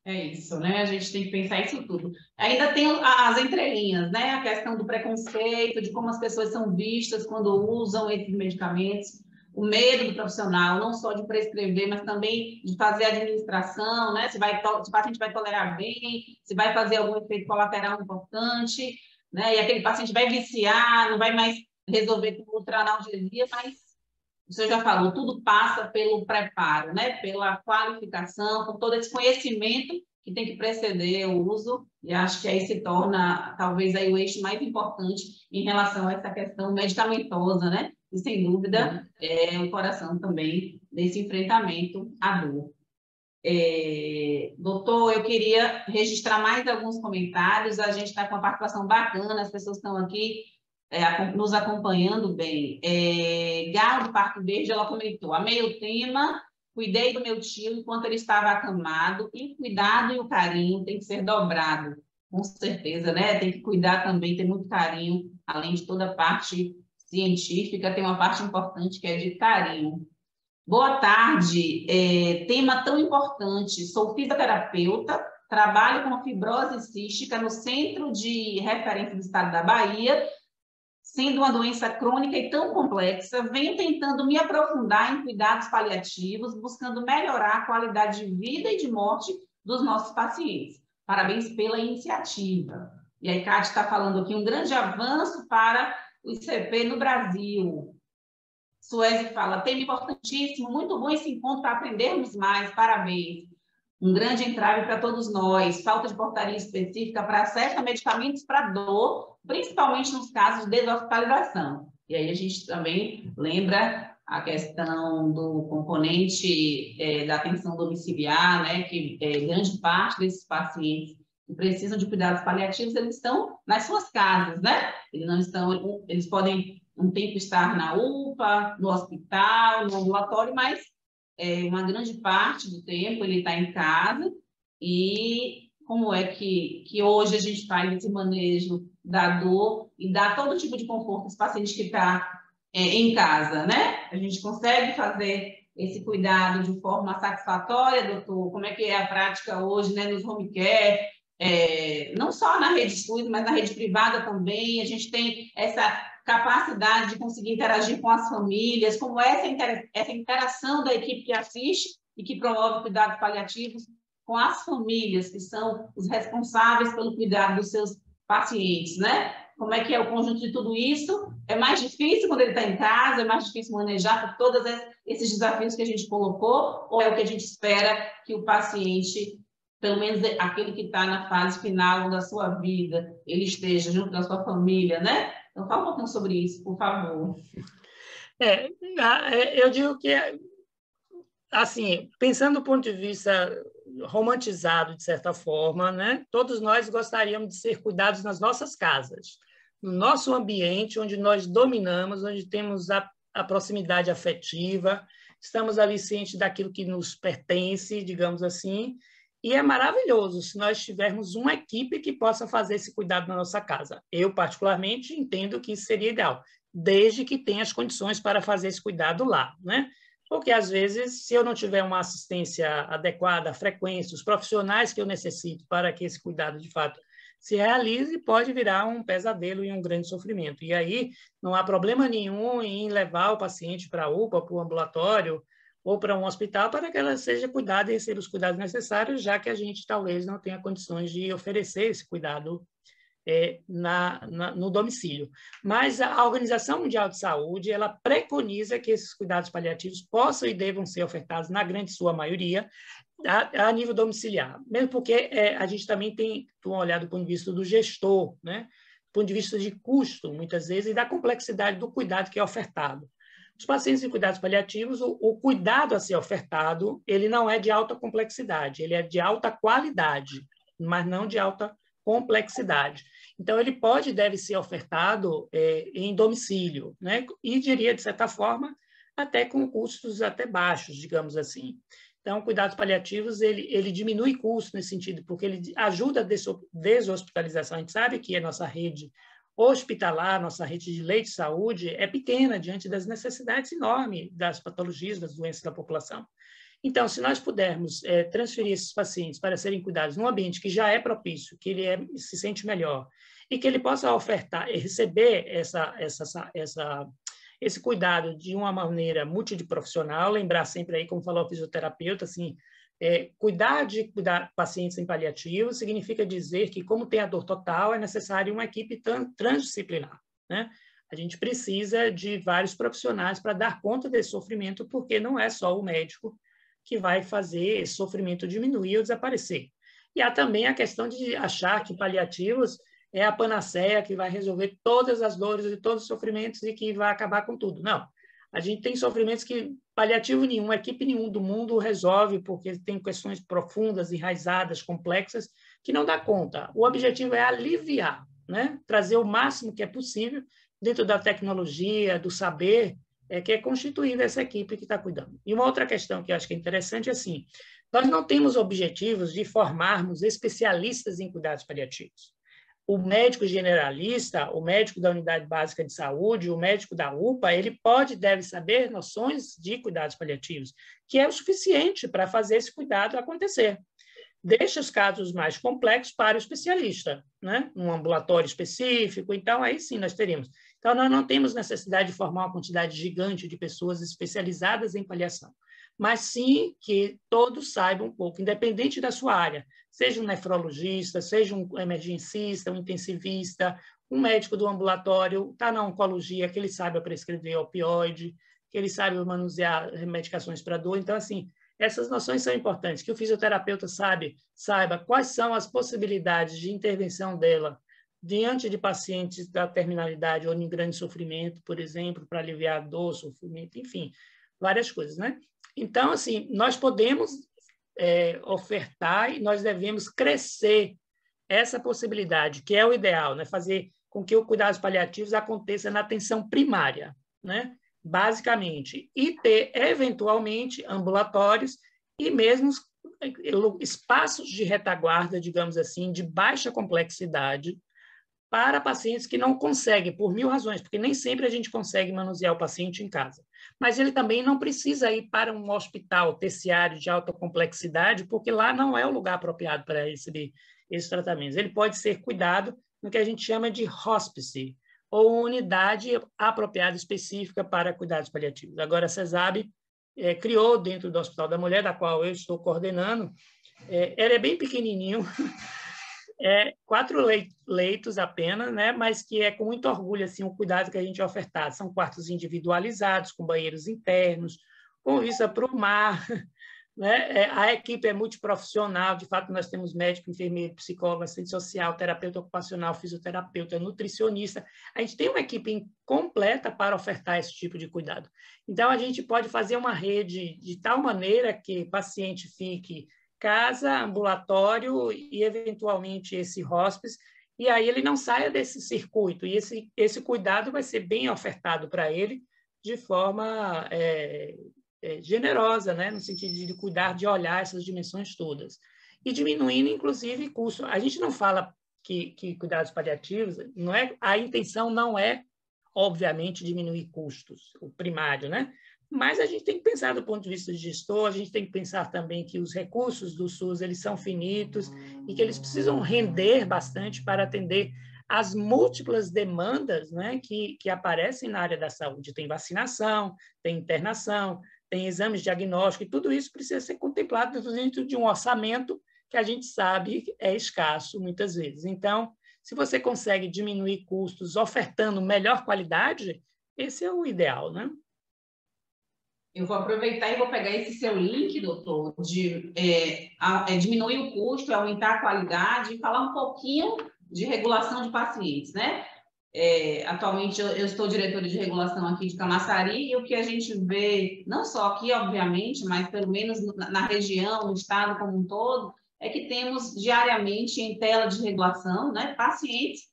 É isso, né? A gente tem que pensar isso tudo. Ainda tem as entrelinhas, né? A questão do preconceito, de como as pessoas são vistas quando usam esses medicamentos, o medo do profissional, não só de prescrever, mas também de fazer a administração, né? Se o paciente vai tolerar bem, se vai fazer algum efeito colateral importante, né? E aquele paciente vai viciar, não vai mais resolver com ultra-analgesia, mas você já falou, tudo passa pelo preparo, né? Pela qualificação, por todo esse conhecimento que tem que preceder o uso, e acho que aí se torna, talvez, aí o eixo mais importante em relação a essa questão medicamentosa, né? E, sem dúvida, é o coração também desse enfrentamento à dor. Doutor, eu queria registrar mais alguns comentários, a gente está com uma participação bacana, as pessoas estão aqui nos acompanhando bem. Gal do Parque Verde, ela comentou, amei o tema, cuidei do meu tio enquanto ele estava acamado, e o cuidado e o carinho tem que ser dobrado, com certeza, né? Tem que cuidar também, ter muito carinho, além de toda a parte científica, tem uma parte importante que é de carinho. Boa tarde, tema tão importante, sou fisioterapeuta, trabalho com fibrose cística no Centro de Referência do Estado da Bahia, sendo uma doença crônica e tão complexa, venho tentando me aprofundar em cuidados paliativos, buscando melhorar a qualidade de vida e de morte dos nossos pacientes. Parabéns pela iniciativa. E aí, Cátia está falando aqui, um grande avanço para o ICP no Brasil. Suécia fala, tema importantíssimo, muito bom esse encontro para aprendermos mais, parabéns. Um grande entrave para todos nós, falta de portaria específica para acesso a medicamentos para dor, principalmente nos casos de deshospitalização. E aí a gente também lembra a questão do componente da atenção domiciliar, né, que grande parte desses pacientes que precisam de cuidados paliativos, eles estão nas suas casas, né? Eles podem um tempo estar na UPA, no hospital, no ambulatório, mas uma grande parte do tempo ele está em casa. E como é que hoje a gente faz esse manejo da dor e dá todo tipo de conforto para esse paciente que está em casa, né? A gente consegue fazer esse cuidado de forma satisfatória, doutor? Como é que é a prática hoje, né, nos home care? Não só na rede SUS, mas na rede privada também. A gente tem essa capacidade de conseguir interagir com as famílias, como essa interação da equipe que assiste e que promove cuidados paliativos com as famílias, que são os responsáveis pelo cuidado dos seus pacientes, né? Como é que é o conjunto de tudo isso? É mais difícil quando ele está em casa, é mais difícil manejar por todos esses desafios que a gente colocou, ou é o que a gente espera que o paciente, pelo menos aquele que está na fase final da sua vida, ele esteja junto da sua família, né? Então, fala um pouquinho sobre isso, por favor. Eu digo que, assim, pensando do ponto de vista romantizado, de certa forma, né? Todos nós gostaríamos de ser cuidados nas nossas casas, no nosso ambiente, onde nós dominamos, onde temos a proximidade afetiva, estamos ali cientes daquilo que nos pertence, digamos assim, e é maravilhoso se nós tivermos uma equipe que possa fazer esse cuidado na nossa casa. Eu, particularmente, entendo que isso seria ideal, desde que tenha as condições para fazer esse cuidado lá, né? Porque, às vezes, se eu não tiver uma assistência adequada, a frequência, os profissionais que eu necessito para que esse cuidado, de fato, se realize, pode virar um pesadelo e um grande sofrimento. E aí não há problema nenhum em levar o paciente para a UPA, para o ambulatório, ou para um hospital, para que ela seja cuidada e receba os cuidados necessários, já que a gente talvez não tenha condições de oferecer esse cuidado no domicílio. Mas a Organização Mundial de Saúde, ela preconiza que esses cuidados paliativos possam e devam ser ofertados, na grande sua maioria, a nível domiciliar, mesmo porque a gente também tem um olhar do ponto de vista do gestor, né? Do ponto de vista de custo, muitas vezes, e da complexidade do cuidado que é ofertado. Os pacientes em cuidados paliativos, o cuidado a ser ofertado, ele não é de alta complexidade, ele é de alta qualidade, mas não de alta complexidade. Então, ele pode e deve ser ofertado em domicílio, né? E diria, de certa forma, até com custos até baixos, digamos assim. Então, cuidados paliativos, ele diminui custos nesse sentido, porque ele ajuda a deshospitalização. A gente sabe que a nossa rede hospitalar, nossa rede de leite de saúde é pequena diante das necessidades enormes das patologias, das doenças da população. Então, se nós pudermos transferir esses pacientes para serem cuidados num ambiente que já é propício, que ele se sente melhor, e que ele possa ofertar e receber esse cuidado de uma maneira multiprofissional, lembrar sempre aí, como falou o fisioterapeuta, assim, cuidar de pacientes em paliativo significa dizer que, como tem a dor total, é necessário uma equipe transdisciplinar, né? A gente precisa de vários profissionais para dar conta desse sofrimento, porque não é só o médico que vai fazer esse sofrimento diminuir ou desaparecer. E há também a questão de achar que paliativos é a panaceia que vai resolver todas as dores e todos os sofrimentos e que vai acabar com tudo. Não. A gente tem sofrimentos que paliativo nenhum, equipe nenhum do mundo resolve, porque tem questões profundas, enraizadas, complexas, que não dá conta. O objetivo é aliviar, né? Trazer o máximo que é possível dentro da tecnologia, do saber, que é constituída essa equipe que está cuidando. E uma outra questão que eu acho que é interessante é assim, nós não temos objetivos de formarmos especialistas em cuidados paliativos. O médico generalista, o médico da unidade básica de saúde, o médico da UPA, ele pode e deve saber noções de cuidados paliativos, que é o suficiente para fazer esse cuidado acontecer. Deixa os casos mais complexos para o especialista, né? Um ambulatório específico, então aí sim nós teríamos. Então, nós não temos necessidade de formar uma quantidade gigante de pessoas especializadas em paliação, mas sim que todos saibam um pouco, independente da sua área, seja um nefrologista, seja um emergencista, um intensivista, um médico do ambulatório, está na oncologia, que ele saiba prescrever opioide, que ele saiba manusear medicações para dor. Então, assim, essas noções são importantes, que o fisioterapeuta saiba quais são as possibilidades de intervenção dela diante de pacientes da terminalidade ou em grande sofrimento, por exemplo, para aliviar a dor, sofrimento, enfim, várias coisas, né? Então, assim, nós podemos ofertar e nós devemos crescer essa possibilidade, que é o ideal, né? Fazer com que o cuidados paliativos aconteça na atenção primária, né? Basicamente, e ter, eventualmente, ambulatórios e mesmo espaços de retaguarda, digamos assim, de baixa complexidade, para pacientes que não conseguem, por mil razões, porque nem sempre a gente consegue manusear o paciente em casa. Mas ele também não precisa ir para um hospital terciário de alta complexidade, porque lá não é o lugar apropriado para receber esses tratamentos. Ele pode ser cuidado no que a gente chama de hospice, ou unidade apropriada específica para cuidados paliativos. Agora, a CESAB criou dentro do Hospital da Mulher, da qual eu estou coordenando, ele é bem pequenininho, 4 leitos apenas, né? Mas que é com muito orgulho assim, o cuidado que a gente é ofertado. São quartos individualizados, com banheiros internos, com vista para o mar, né? A equipe é multiprofissional, de fato nós temos médico, enfermeiro, psicólogo, assistente social, terapeuta ocupacional, fisioterapeuta, nutricionista. A gente tem uma equipe completa para ofertar esse tipo de cuidado. Então, a gente pode fazer uma rede de tal maneira que o paciente fique casa, ambulatório e, eventualmente, esse hospice, e aí ele não saia desse circuito, e esse cuidado vai ser bem ofertado para ele de forma generosa, né? No sentido de cuidar, de olhar essas dimensões todas. E diminuindo, inclusive, custo. A gente não fala que cuidados paliativos, a intenção não é, obviamente, diminuir custos, o primário, né? Mas a gente tem que pensar do ponto de vista de gestor, a gente tem que pensar também que os recursos do SUS eles são finitos e que eles precisam render bastante para atender as múltiplas demandas, né, que aparecem na área da saúde. Tem vacinação, tem internação, tem exames diagnósticos, e tudo isso precisa ser contemplado dentro de um orçamento que a gente sabe é escasso muitas vezes. Então, se você consegue diminuir custos ofertando melhor qualidade, esse é o ideal, né? Eu vou aproveitar e vou pegar esse seu link, doutor, de diminuir o custo, aumentar a qualidade e falar um pouquinho de regulação de pacientes, né? Atualmente, eu estou diretora de regulação aqui de Camaçari e o que a gente vê, não só aqui, obviamente, mas pelo menos na região, no estado como um todo, é que temos diariamente em tela de regulação, né, pacientes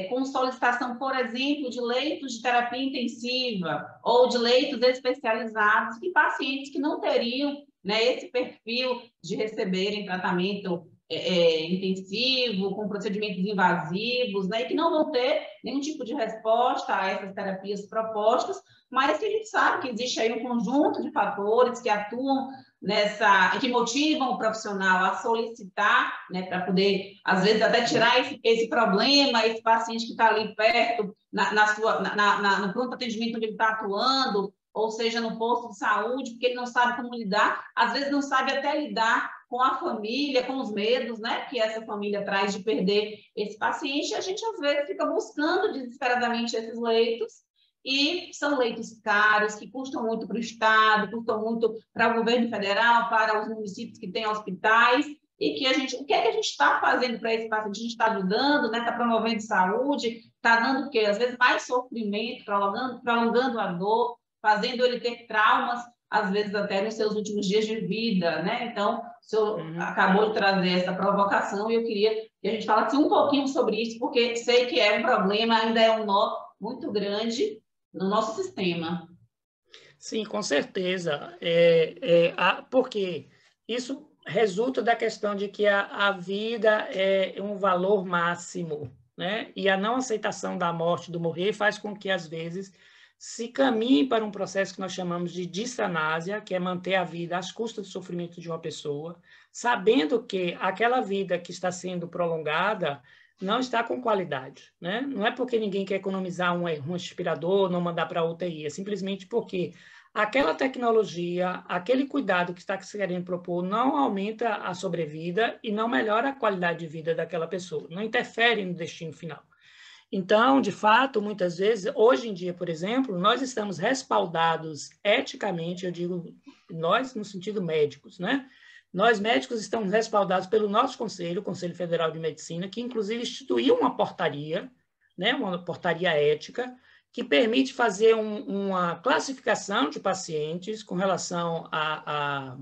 com solicitação, por exemplo, de leitos de terapia intensiva ou de leitos especializados em pacientes que não teriam, né, esse perfil de receberem tratamento intensivo, com procedimentos invasivos, né, e que não vão ter nenhum tipo de resposta a essas terapias propostas, mas que a gente sabe que existe aí um conjunto de fatores que atuam que motivam o profissional a solicitar, né, para poder, às vezes, até tirar esse problema, esse paciente que está ali perto, no pronto atendimento onde ele está atuando, ou seja, no posto de saúde, porque ele não sabe como lidar, às vezes não sabe até lidar com a família, com os medos, né, que essa família traz de perder esse paciente, e a gente, às vezes, fica buscando desesperadamente esses leitos, e são leitos caros, que custam muito para o Estado, custam muito para o governo federal, para os municípios que têm hospitais, e que o que é que a gente está fazendo para esse paciente? A gente está ajudando, né? Está promovendo saúde, está dando o quê? Às vezes mais sofrimento, prolongando a dor, fazendo ele ter traumas, às vezes até nos seus últimos dias de vida, né? Então, o senhor acabou de trazer essa provocação e eu queria que a gente falasse um pouquinho sobre isso, porque sei que é um problema, ainda é um nó muito grande no nosso sistema. Sim, com certeza. Porque isso resulta da questão de que a vida é um valor máximo, né? E a não aceitação da morte, do morrer, faz com que, às vezes, se caminhe para um processo que nós chamamos de distanásia, que é manter a vida às custas do sofrimento de uma pessoa, sabendo que aquela vida que está sendo prolongada não está com qualidade, né? Não é porque ninguém quer economizar um respirador, não mandar para a UTI, é simplesmente porque aquela tecnologia, aquele cuidado que está se querendo propor não aumenta a sobrevida e não melhora a qualidade de vida daquela pessoa, não interfere no destino final. Então, de fato, muitas vezes, hoje em dia, por exemplo, nós estamos respaldados eticamente, eu digo nós no sentido médicos, né? Nós, médicos, estamos respaldados pelo nosso conselho, o Conselho Federal de Medicina, que, inclusive, instituiu uma portaria, né, uma portaria ética, que permite fazer uma classificação de pacientes com relação a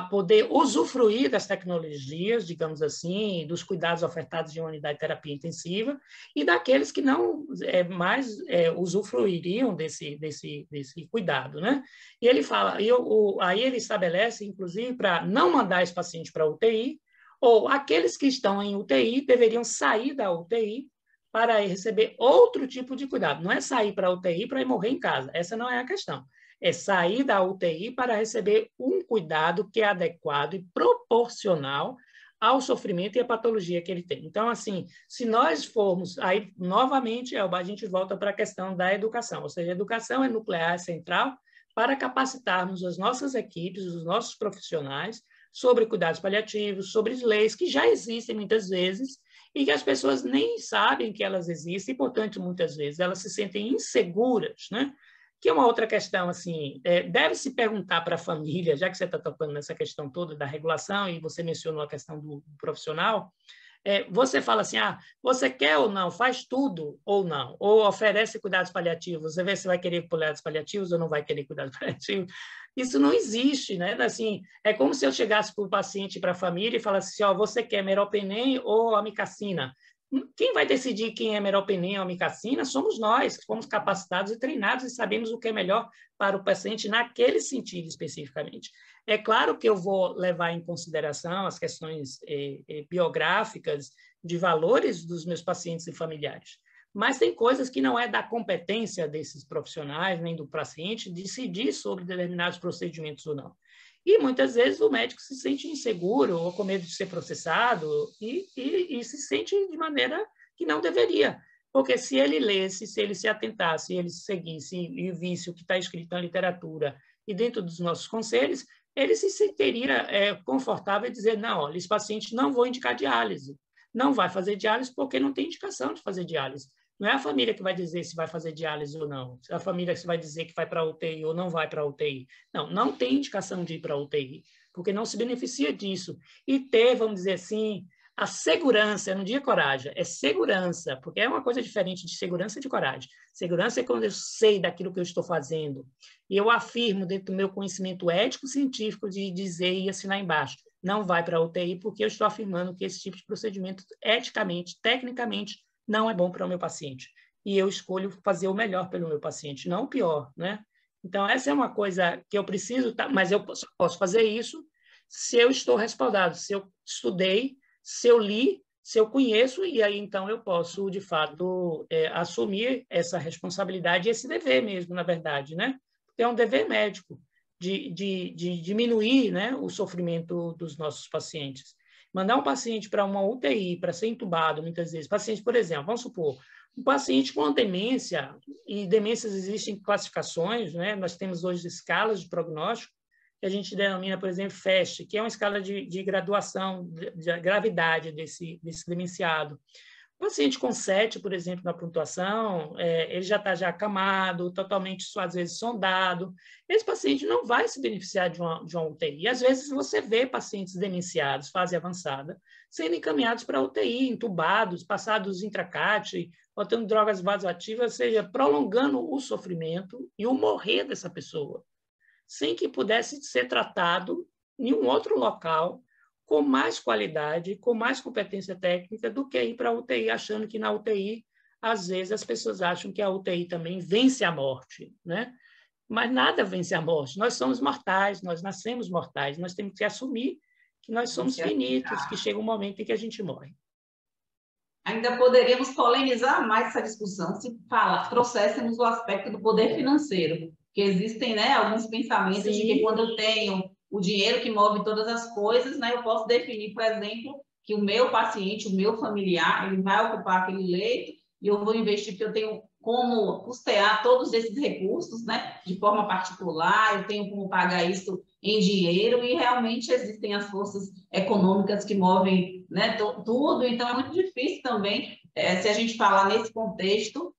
poder usufruir das tecnologias, digamos assim, dos cuidados ofertados de uma unidade de terapia intensiva, e daqueles que não mais usufruiriam desse cuidado, né? E ele fala, aí ele estabelece, inclusive, para não mandar esse paciente para a UTI, ou aqueles que estão em UTI deveriam sair da UTI para receber outro tipo de cuidado. Não é sair para a UTI para ir morrer em casa, essa não é a questão. É sair da UTI para receber um cuidado que é adequado e proporcional ao sofrimento e à patologia que ele tem. Então, assim, se nós formos, aí, novamente, a gente volta para a questão da educação, ou seja, a educação é nuclear, é central, para capacitarmos as nossas equipes, os nossos profissionais, sobre cuidados paliativos, sobre leis que já existem muitas vezes e que as pessoas nem sabem que elas existem e, portanto, muitas vezes elas se sentem inseguras, né? Que é uma outra questão, assim, deve-se perguntar para a família, já que você está tocando nessa questão toda da regulação e você mencionou a questão do profissional, você fala assim, você quer ou não, faz tudo ou não, ou oferece cuidados paliativos, você vê se vai querer cuidados paliativos ou não vai querer cuidados paliativos. Isso não existe, né? Assim, é como se eu chegasse para o paciente, para a família e falasse assim, você quer meropenem ou amicacina? Quem vai decidir quem é meropenem ou amicacina somos nós, que fomos capacitados e treinados e sabemos o que é melhor para o paciente naquele sentido especificamente. É claro que eu vou levar em consideração as questões biográficas de valores dos meus pacientes e familiares, mas tem coisas que não é da competência desses profissionais, nem do paciente, decidir sobre determinados procedimentos ou não. E, muitas vezes, o médico se sente inseguro ou com medo de ser processado e se sente de maneira que não deveria. Porque se ele lesse, se ele se atentasse, se ele seguisse e visse o que está escrito na literatura e dentro dos nossos conselhos, ele se sentiria confortável em dizer, não, olha, esse paciente não vou indicar diálise, não vai fazer diálise porque não tem indicação de fazer diálise. Não é a família que vai dizer se vai fazer diálise ou não, é a família que vai dizer que vai para a UTI ou não vai para a UTI. Não, não tem indicação de ir para a UTI, porque não se beneficia disso. E ter, vamos dizer assim, a segurança, eu não digo coragem, é segurança, porque é uma coisa diferente de segurança e de coragem. Segurança é quando eu sei daquilo que eu estou fazendo, e eu afirmo dentro do meu conhecimento ético-científico de dizer e assinar embaixo, não vai para a UTI, porque eu estou afirmando que esse tipo de procedimento, eticamente, tecnicamente, não é bom para o meu paciente. E eu escolho fazer o melhor pelo meu paciente, não o pior, né? Então, essa é uma coisa que eu preciso, mas eu só posso fazer isso se eu estou respaldado, se eu estudei, se eu li, se eu conheço, e aí, então, eu posso, de fato, assumir essa responsabilidade e esse dever mesmo, na verdade, né? Porque é um dever médico de diminuir, né, o sofrimento dos nossos pacientes. Mandar um paciente para uma UTI, para ser entubado, muitas vezes. Paciente, por exemplo, vamos supor, um paciente com demência, e demências existem classificações, né? Nós temos hoje escalas de prognóstico, que a gente denomina, por exemplo, FAST, que é uma escala de graduação, de gravidade desse demenciado. O paciente com 7, por exemplo, na pontuação, ele já está acamado, totalmente, às vezes, sondado. Esse paciente não vai se beneficiar de uma UTI. E, às vezes, você vê pacientes demenciados, fase avançada, sendo encaminhados para a UTI, entubados, passados intracate, botando drogas vasoativas, ou seja, prolongando o sofrimento e o morrer dessa pessoa, sem que pudesse ser tratado em um outro local, com mais qualidade, com mais competência técnica do que ir para a UTI, achando que na UTI, às vezes, as pessoas acham que a UTI também vence a morte, né? Mas nada vence a morte. Nós somos mortais, nós nascemos mortais, nós temos que assumir que nós somos finitos, que chega um momento em que a gente morre. Ainda poderíamos polemizar mais essa discussão se trouxéssemos o aspecto do poder financeiro, que existem, né, alguns pensamentos de que quando eu tenho o dinheiro que move todas as coisas, né, eu posso definir, por exemplo, que o meu paciente, o meu familiar, ele vai ocupar aquele leito e eu vou investir, porque eu tenho como custear todos esses recursos, né, de forma particular, eu tenho como pagar isso em dinheiro, e realmente existem as forças econômicas que movem, né, tudo, então é muito difícil também, se a gente falar nesse contexto,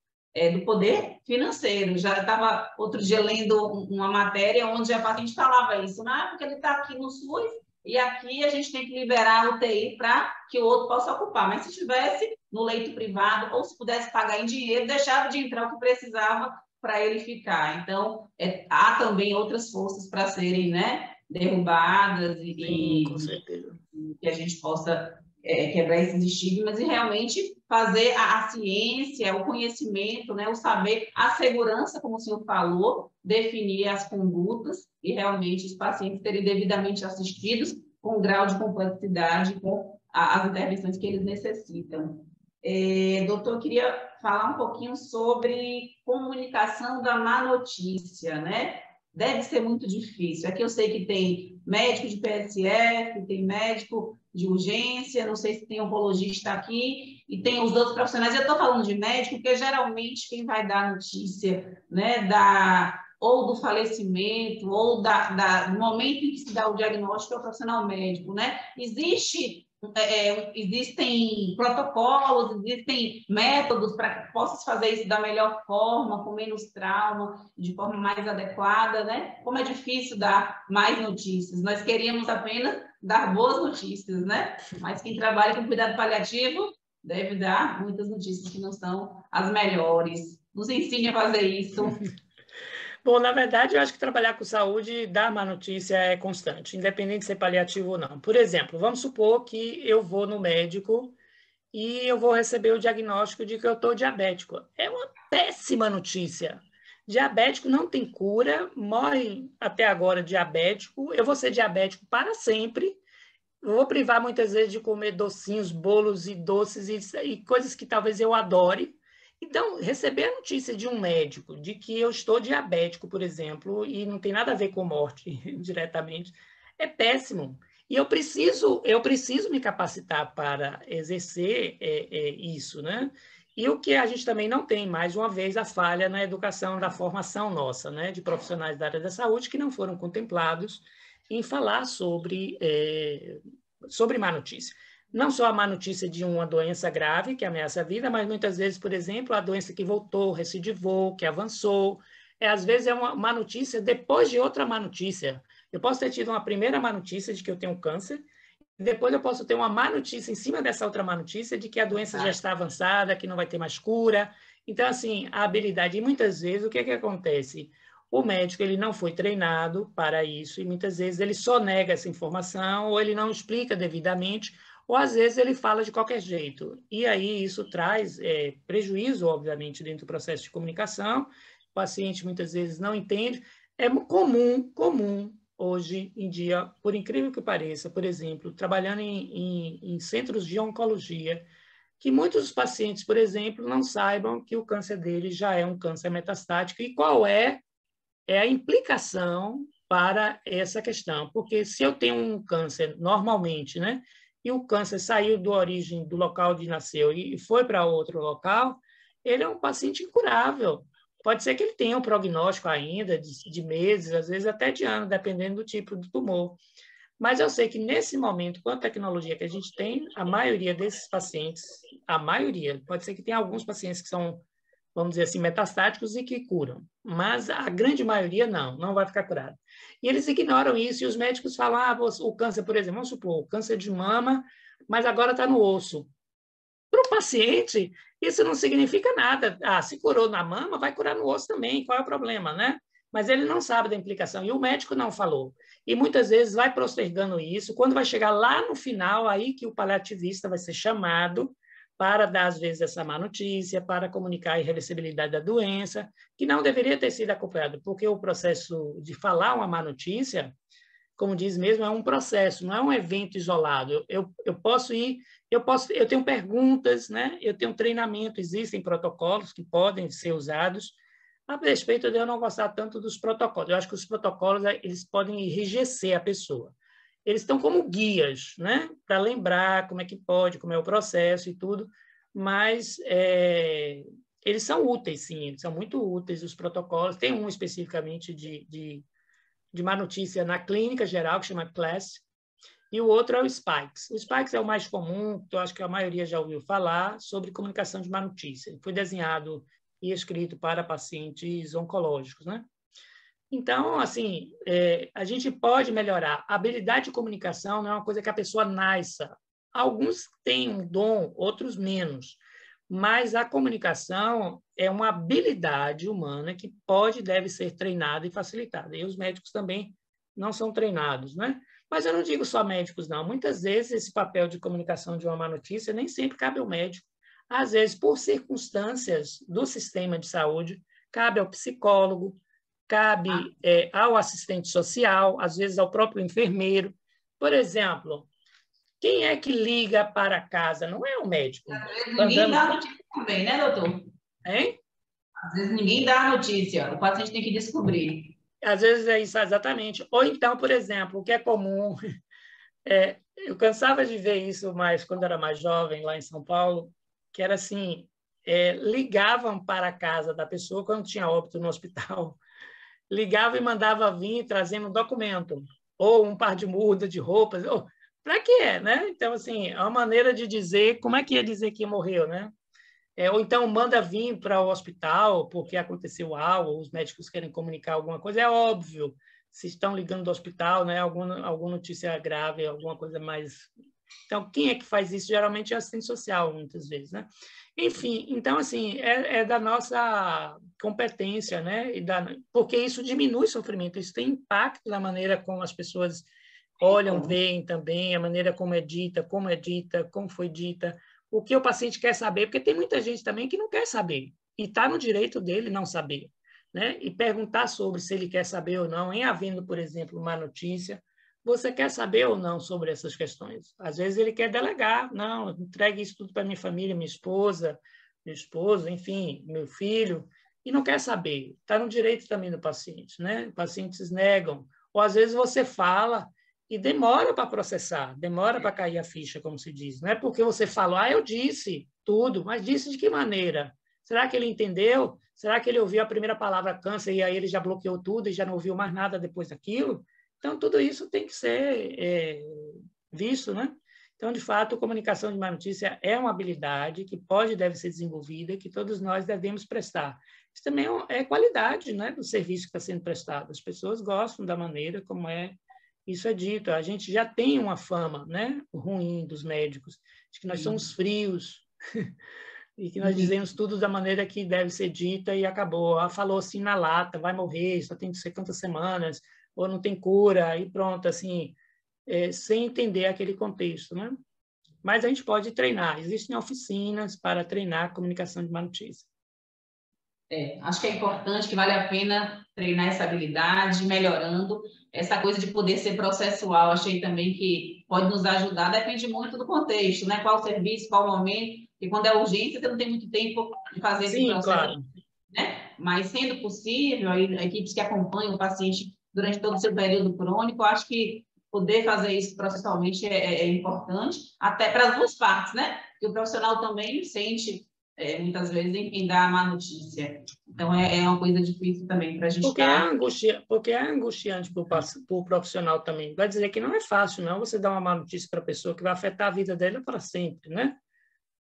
do poder financeiro. Já estava outro dia lendo uma matéria onde a paciente falava isso, porque ele está aqui no SUS e aqui a gente tem que liberar a UTI para que o outro possa ocupar, mas se estivesse no leito privado ou se pudesse pagar em dinheiro, deixava de entrar o que precisava para ele ficar. Então, há também outras forças para serem, né, derrubadas Sim, com certeza. que a gente possa quebrar esses estigmas e realmente fazer a ciência, o conhecimento, né, o saber, a segurança, como o senhor falou, definir as condutas e realmente os pacientes serem devidamente assistidos com um grau de complexidade, com as intervenções que eles necessitam. Doutor, eu queria falar um pouquinho sobre comunicação da má notícia, né? Deve ser muito difícil. Aqui eu sei que tem médico de PSF, tem médico de urgência, não sei se tem oncologista aqui, e tem os outros profissionais. Eu estou falando de médico, porque geralmente quem vai dar notícia, né, ou do falecimento, ou do momento em que se dá o diagnóstico é o profissional médico, né? Existem protocolos, existem métodos para que possa se fazer isso da melhor forma, com menos trauma, de forma mais adequada, né? Como é difícil dar mais notícias. Nós queríamos apenas dar boas notícias, né? Mas quem trabalha com cuidado paliativo deve dar muitas notícias que não são as melhores. Nos ensine a fazer isso. Bom, na verdade, eu acho que trabalhar com saúde, dar má notícia é constante, independente de ser paliativo ou não. Por exemplo, vamos supor que eu vou no médico e eu vou receber o diagnóstico de que eu estou diabético. É uma péssima notícia. Diabético não tem cura, morre até agora diabético, eu vou ser diabético para sempre, eu vou privar muitas vezes de comer docinhos, bolos e doces e coisas que talvez eu adore. Então, receber a notícia de um médico de que eu estou diabético, por exemplo, e não tem nada a ver com morte diretamente, é péssimo. E eu preciso me capacitar para exercer isso, né? E o que a gente também não tem, mais uma vez, a falha na educação, da formação nossa, né? De profissionais da área da saúde que não foram contemplados em falar sobre má notícia. Não só a má notícia de uma doença grave que ameaça a vida, mas muitas vezes, por exemplo, a doença que voltou, recidivou, que avançou. Às vezes é uma má notícia depois de outra má notícia. Eu posso ter tido uma primeira má notícia de que eu tenho câncer, depois eu posso ter uma má notícia em cima dessa outra má notícia de que a doença já está avançada, que não vai ter mais cura. Então, assim, a habilidade, e muitas vezes, o que acontece? o médico ele não foi treinado para isso e muitas vezes ele só nega essa informação ou ele não explica devidamente ou às vezes ele fala de qualquer jeito. E aí isso traz prejuízo, obviamente, dentro do processo de comunicação. O paciente muitas vezes não entende. É comum hoje em dia, por incrível que pareça, por exemplo, trabalhando em centros de oncologia, que muitos dos pacientes, por exemplo, não saibam que o câncer dele já é um câncer metastático e qual é a implicação para essa questão. Porque se eu tenho um câncer normalmente, né, e o câncer saiu da origem do local onde nasceu e foi para outro local, ele é um paciente incurável. Pode ser que ele tenha um prognóstico ainda de meses, às vezes até de anos, dependendo do tipo do tumor. Mas eu sei que, nesse momento, com a tecnologia que a gente tem, a maioria desses pacientes, a maioria, pode ser que tenha alguns pacientes que são, vamos dizer assim, metastáticos e que curam, mas a grande maioria não vai ficar curado. E eles ignoram isso, e os médicos falam, o câncer, por exemplo, vamos supor, o câncer de mama, mas agora está no osso. Para o paciente, isso não significa nada. Se curou na mama, vai curar no osso também, qual é o problema, né? Mas ele não sabe da implicação, e o médico não falou. E muitas vezes vai postergando isso, quando vai chegar lá no final, aí que o paliativista vai ser chamado para dar, às vezes, essa má notícia, para comunicar a irreversibilidade da doença, que não deveria ter sido acompanhado, porque o processo de falar uma má notícia, como diz mesmo, é um processo, não é um evento isolado. Eu posso ir, eu tenho perguntas, né? Eu tenho treinamento, existem protocolos que podem ser usados, a respeito de eu não gostar tanto dos protocolos. Eu acho que os protocolos eles podem enrijecer a pessoa. Eles estão como guias, né? Para lembrar como é que pode, como é o processo e tudo, mas eles são úteis, sim, eles são muito úteis, os protocolos. Tem um especificamente de má notícia na clínica geral, que chama CLASS, e o outro é o SPIKES. O SPIKES é o mais comum, que eu acho que a maioria já ouviu falar, sobre comunicação de má notícia. Foi desenhado e escrito para pacientes oncológicos, né? Então, assim, a gente pode melhorar. A habilidade de comunicação não é uma coisa que a pessoa nasça. Alguns têm um dom, outros menos. Mas a comunicação é uma habilidade humana que pode e deve ser treinada e facilitada. E os médicos também não são treinados, né? Mas eu não digo só médicos, não. Muitas vezes esse papel de comunicação de uma má notícia nem sempre cabe ao médico. Às vezes, por circunstâncias do sistema de saúde, cabe ao psicólogo, cabe ao assistente social, às vezes ao próprio enfermeiro. Por exemplo, quem é que liga para casa? Não é o médico. Às vezes ninguém dá notícia também, né, doutor? Hein? Às vezes ninguém dá notícia, o paciente tem que descobrir. Às vezes é isso, exatamente. Ou então, por exemplo, o que é comum, eu cansava de ver isso mais quando era mais jovem, lá em São Paulo, que era assim, ligavam para a casa da pessoa quando tinha óbito no hospital, ligava e mandava vir trazendo um documento, ou um par de mudas de roupas, para quê, né? Então, assim, é uma maneira de dizer, como é que ia dizer que morreu, né? Ou então manda vir para o hospital porque aconteceu algo, os médicos querem comunicar alguma coisa, é óbvio, se estão ligando do hospital, né? Alguma notícia grave, alguma coisa mais... Então, quem é que faz isso? Geralmente é assistente social, muitas vezes, né? Enfim, então, assim, é da nossa competência, né? Porque isso diminui o sofrimento, isso tem impacto na maneira como as pessoas olham, veem também, a maneira como é dita, como foi dita, o que o paciente quer saber, porque tem muita gente também que não quer saber, e está no direito dele não saber, né? E perguntar sobre se ele quer saber ou não, em havendo, por exemplo, uma notícia, você quer saber ou não sobre essas questões? Às vezes ele quer delegar, não, entregue isso tudo para minha família, minha esposa, meu esposo, enfim, meu filho, e não quer saber. Está no direito também do paciente, né? Pacientes negam. Ou às vezes você fala e demora para processar, demora para cair a ficha, como se diz. Não é porque você falou, eu disse tudo, mas disse de que maneira? Será que ele entendeu? Será que ele ouviu a primeira palavra câncer e aí ele já bloqueou tudo e já não ouviu mais nada depois daquilo? Então, tudo isso tem que ser visto, né? Então, de fato, comunicação de má notícia é uma habilidade que pode e deve ser desenvolvida e que todos nós devemos prestar. Isso também é qualidade, né, do serviço que está sendo prestado. As pessoas gostam da maneira como isso é dito. A gente já tem uma fama, né, ruim dos médicos, de que nós somos frios, e que nós dizemos tudo da maneira que deve ser dita e acabou. Ah, falou assim na lata, vai morrer, só tem que ser quantas semanas, ou não tem cura, e pronto, assim, sem entender aquele contexto, né? Mas a gente pode treinar. Existem oficinas para treinar a comunicação de má notícia. Acho que é importante, que vale a pena treinar essa habilidade, melhorando. Essa coisa de poder ser processual, achei também que pode nos ajudar, depende muito do contexto, né? Qual serviço, qual momento, e quando é urgência, você não tem muito tempo de fazer esse processo. Claro. Né? Mas, sendo possível, equipes que acompanham o paciente durante todo o seu período crônico, acho que poder fazer isso processualmente é importante, até para as duas partes, né? Porque o profissional também sente, muitas vezes, em quem dá a má notícia. Então, é uma coisa difícil também para a gente Porque é angustiante para o profissional também. Vai dizer que não é fácil, não, você dar uma má notícia para a pessoa que vai afetar a vida dela para sempre, né?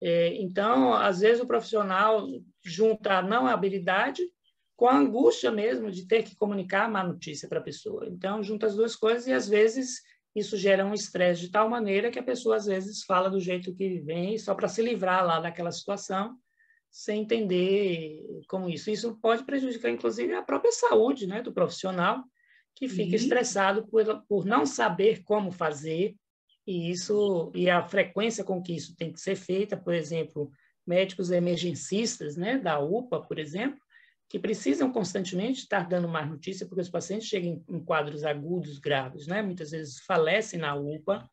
Então, às vezes, o profissional junta a não habilidade com a angústia mesmo de ter que comunicar a má notícia para a pessoa. Então, junta as duas coisas e, às vezes, isso gera um estresse de tal maneira que a pessoa, às vezes, fala do jeito que vem, só para se livrar lá daquela situação, sem entender como isso. Isso pode prejudicar, inclusive, a própria saúde, né, do profissional, que fica estressado por não saber como fazer, e a frequência com que isso tem que ser feita. Por exemplo, médicos emergencistas, né, da UPA, por exemplo, que precisam constantemente estar dando mais notícia, porque os pacientes chegam em quadros agudos graves, né, muitas vezes falecem na UPA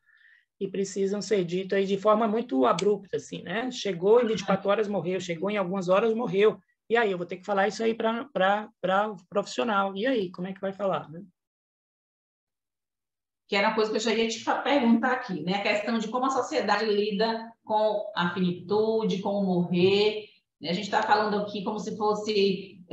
e precisam ser dito aí de forma muito abrupta, assim, né? Chegou em 24 horas, morreu. Chegou em algumas horas, morreu. E aí, eu vou ter que falar isso aí para o profissional. E aí, como é que vai falar, né? Que era uma coisa que eu já ia te perguntar aqui, né? A questão de como a sociedade lida com a finitude, com o morrer. A gente está falando aqui como se fosse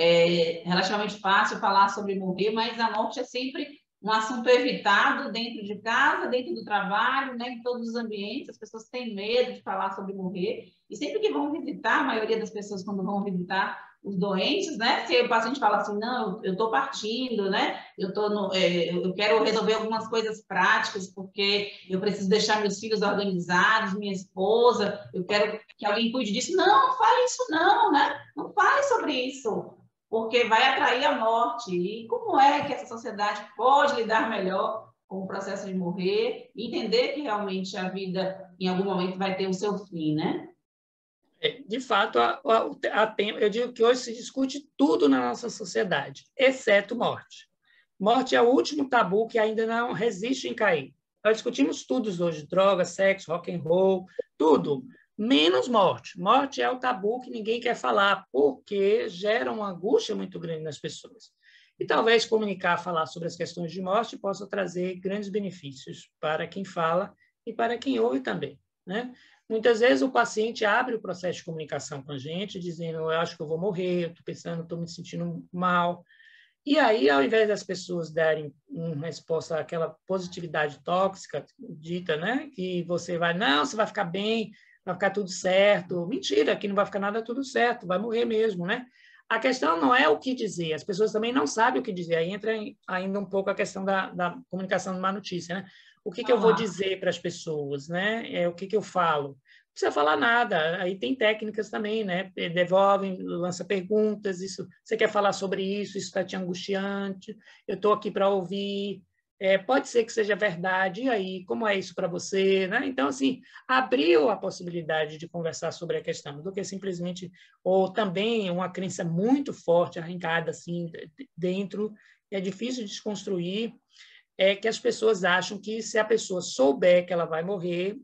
relativamente fácil falar sobre morrer, mas a morte é sempre um assunto evitado dentro de casa, dentro do trabalho, né? Em todos os ambientes. As pessoas têm medo de falar sobre morrer. E sempre que vão visitar, a maioria das pessoas, quando vão visitar os doentes, né? Se o paciente fala assim, não, eu estou partindo, né? Eu quero resolver algumas coisas práticas, porque eu preciso deixar meus filhos organizados, minha esposa, eu quero que alguém cuide disso. Não fale isso não, né? Não fale sobre isso, porque vai atrair a morte. E como é que essa sociedade pode lidar melhor com o processo de morrer, e entender que realmente a vida, em algum momento, vai ter o seu fim, né? De fato, eu digo que hoje se discute tudo na nossa sociedade, exceto morte. Morte é o último tabu que ainda não resiste em cair. Nós discutimos tudo hoje, drogas, sexo, rock and roll, tudo, menos morte. Morte é o tabu que ninguém quer falar, porque gera uma angústia muito grande nas pessoas. E talvez comunicar, falar sobre as questões de morte possa trazer grandes benefícios para quem fala e para quem ouve também, né? Muitas vezes o paciente abre o processo de comunicação com a gente, dizendo, eu acho que eu vou morrer, eu estou pensando, estou me sentindo mal. E aí, ao invés das pessoas darem uma resposta àquela positividade tóxica dita, né, que você vai ficar bem, vai ficar tudo certo. Mentira, que não vai ficar nada tudo certo, vai morrer mesmo, né? A questão não é o que dizer, as pessoas também não sabem o que dizer. Aí entra ainda um pouco a questão da comunicação de má notícia, né? O que eu vou dizer para as pessoas, né? O que eu falo? Não precisa falar nada. Aí tem técnicas também, né? Devolvem, lança perguntas. Isso, você quer falar sobre isso? Isso está te angustiante? Eu estou aqui para ouvir. Pode ser que seja verdade. E aí, como é isso para você, né? Então, assim, abriu a possibilidade de conversar sobre a questão, do que simplesmente, ou também uma crença muito forte arrancada assim dentro. É difícil desconstruir. É que as pessoas acham que se a pessoa souber que ela vai morrer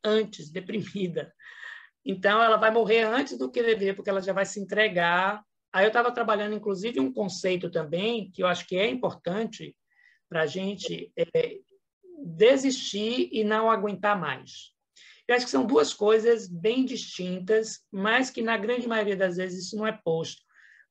antes, deprimida. Então, ela vai morrer antes do que deveria, porque ela já vai se entregar. Aí eu estava trabalhando, inclusive, um conceito também, que eu acho que é importante para a gente desistir e não aguentar mais. Eu acho que são duas coisas bem distintas, mas que, na grande maioria das vezes, isso não é posto.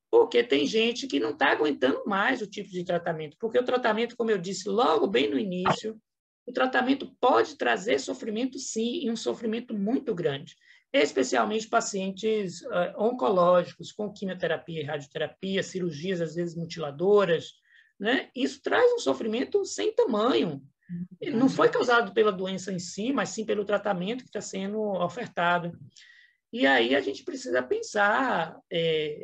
Porque tem gente que não está aguentando mais o tipo de tratamento, porque o tratamento, como eu disse logo bem no início, o tratamento pode trazer sofrimento, sim, e um sofrimento muito grande, especialmente pacientes oncológicos, com quimioterapia e radioterapia, cirurgias, às vezes, mutiladoras, né? Isso traz um sofrimento sem tamanho. Não foi causado pela doença em si, mas sim pelo tratamento que está sendo ofertado. E aí a gente precisa pensar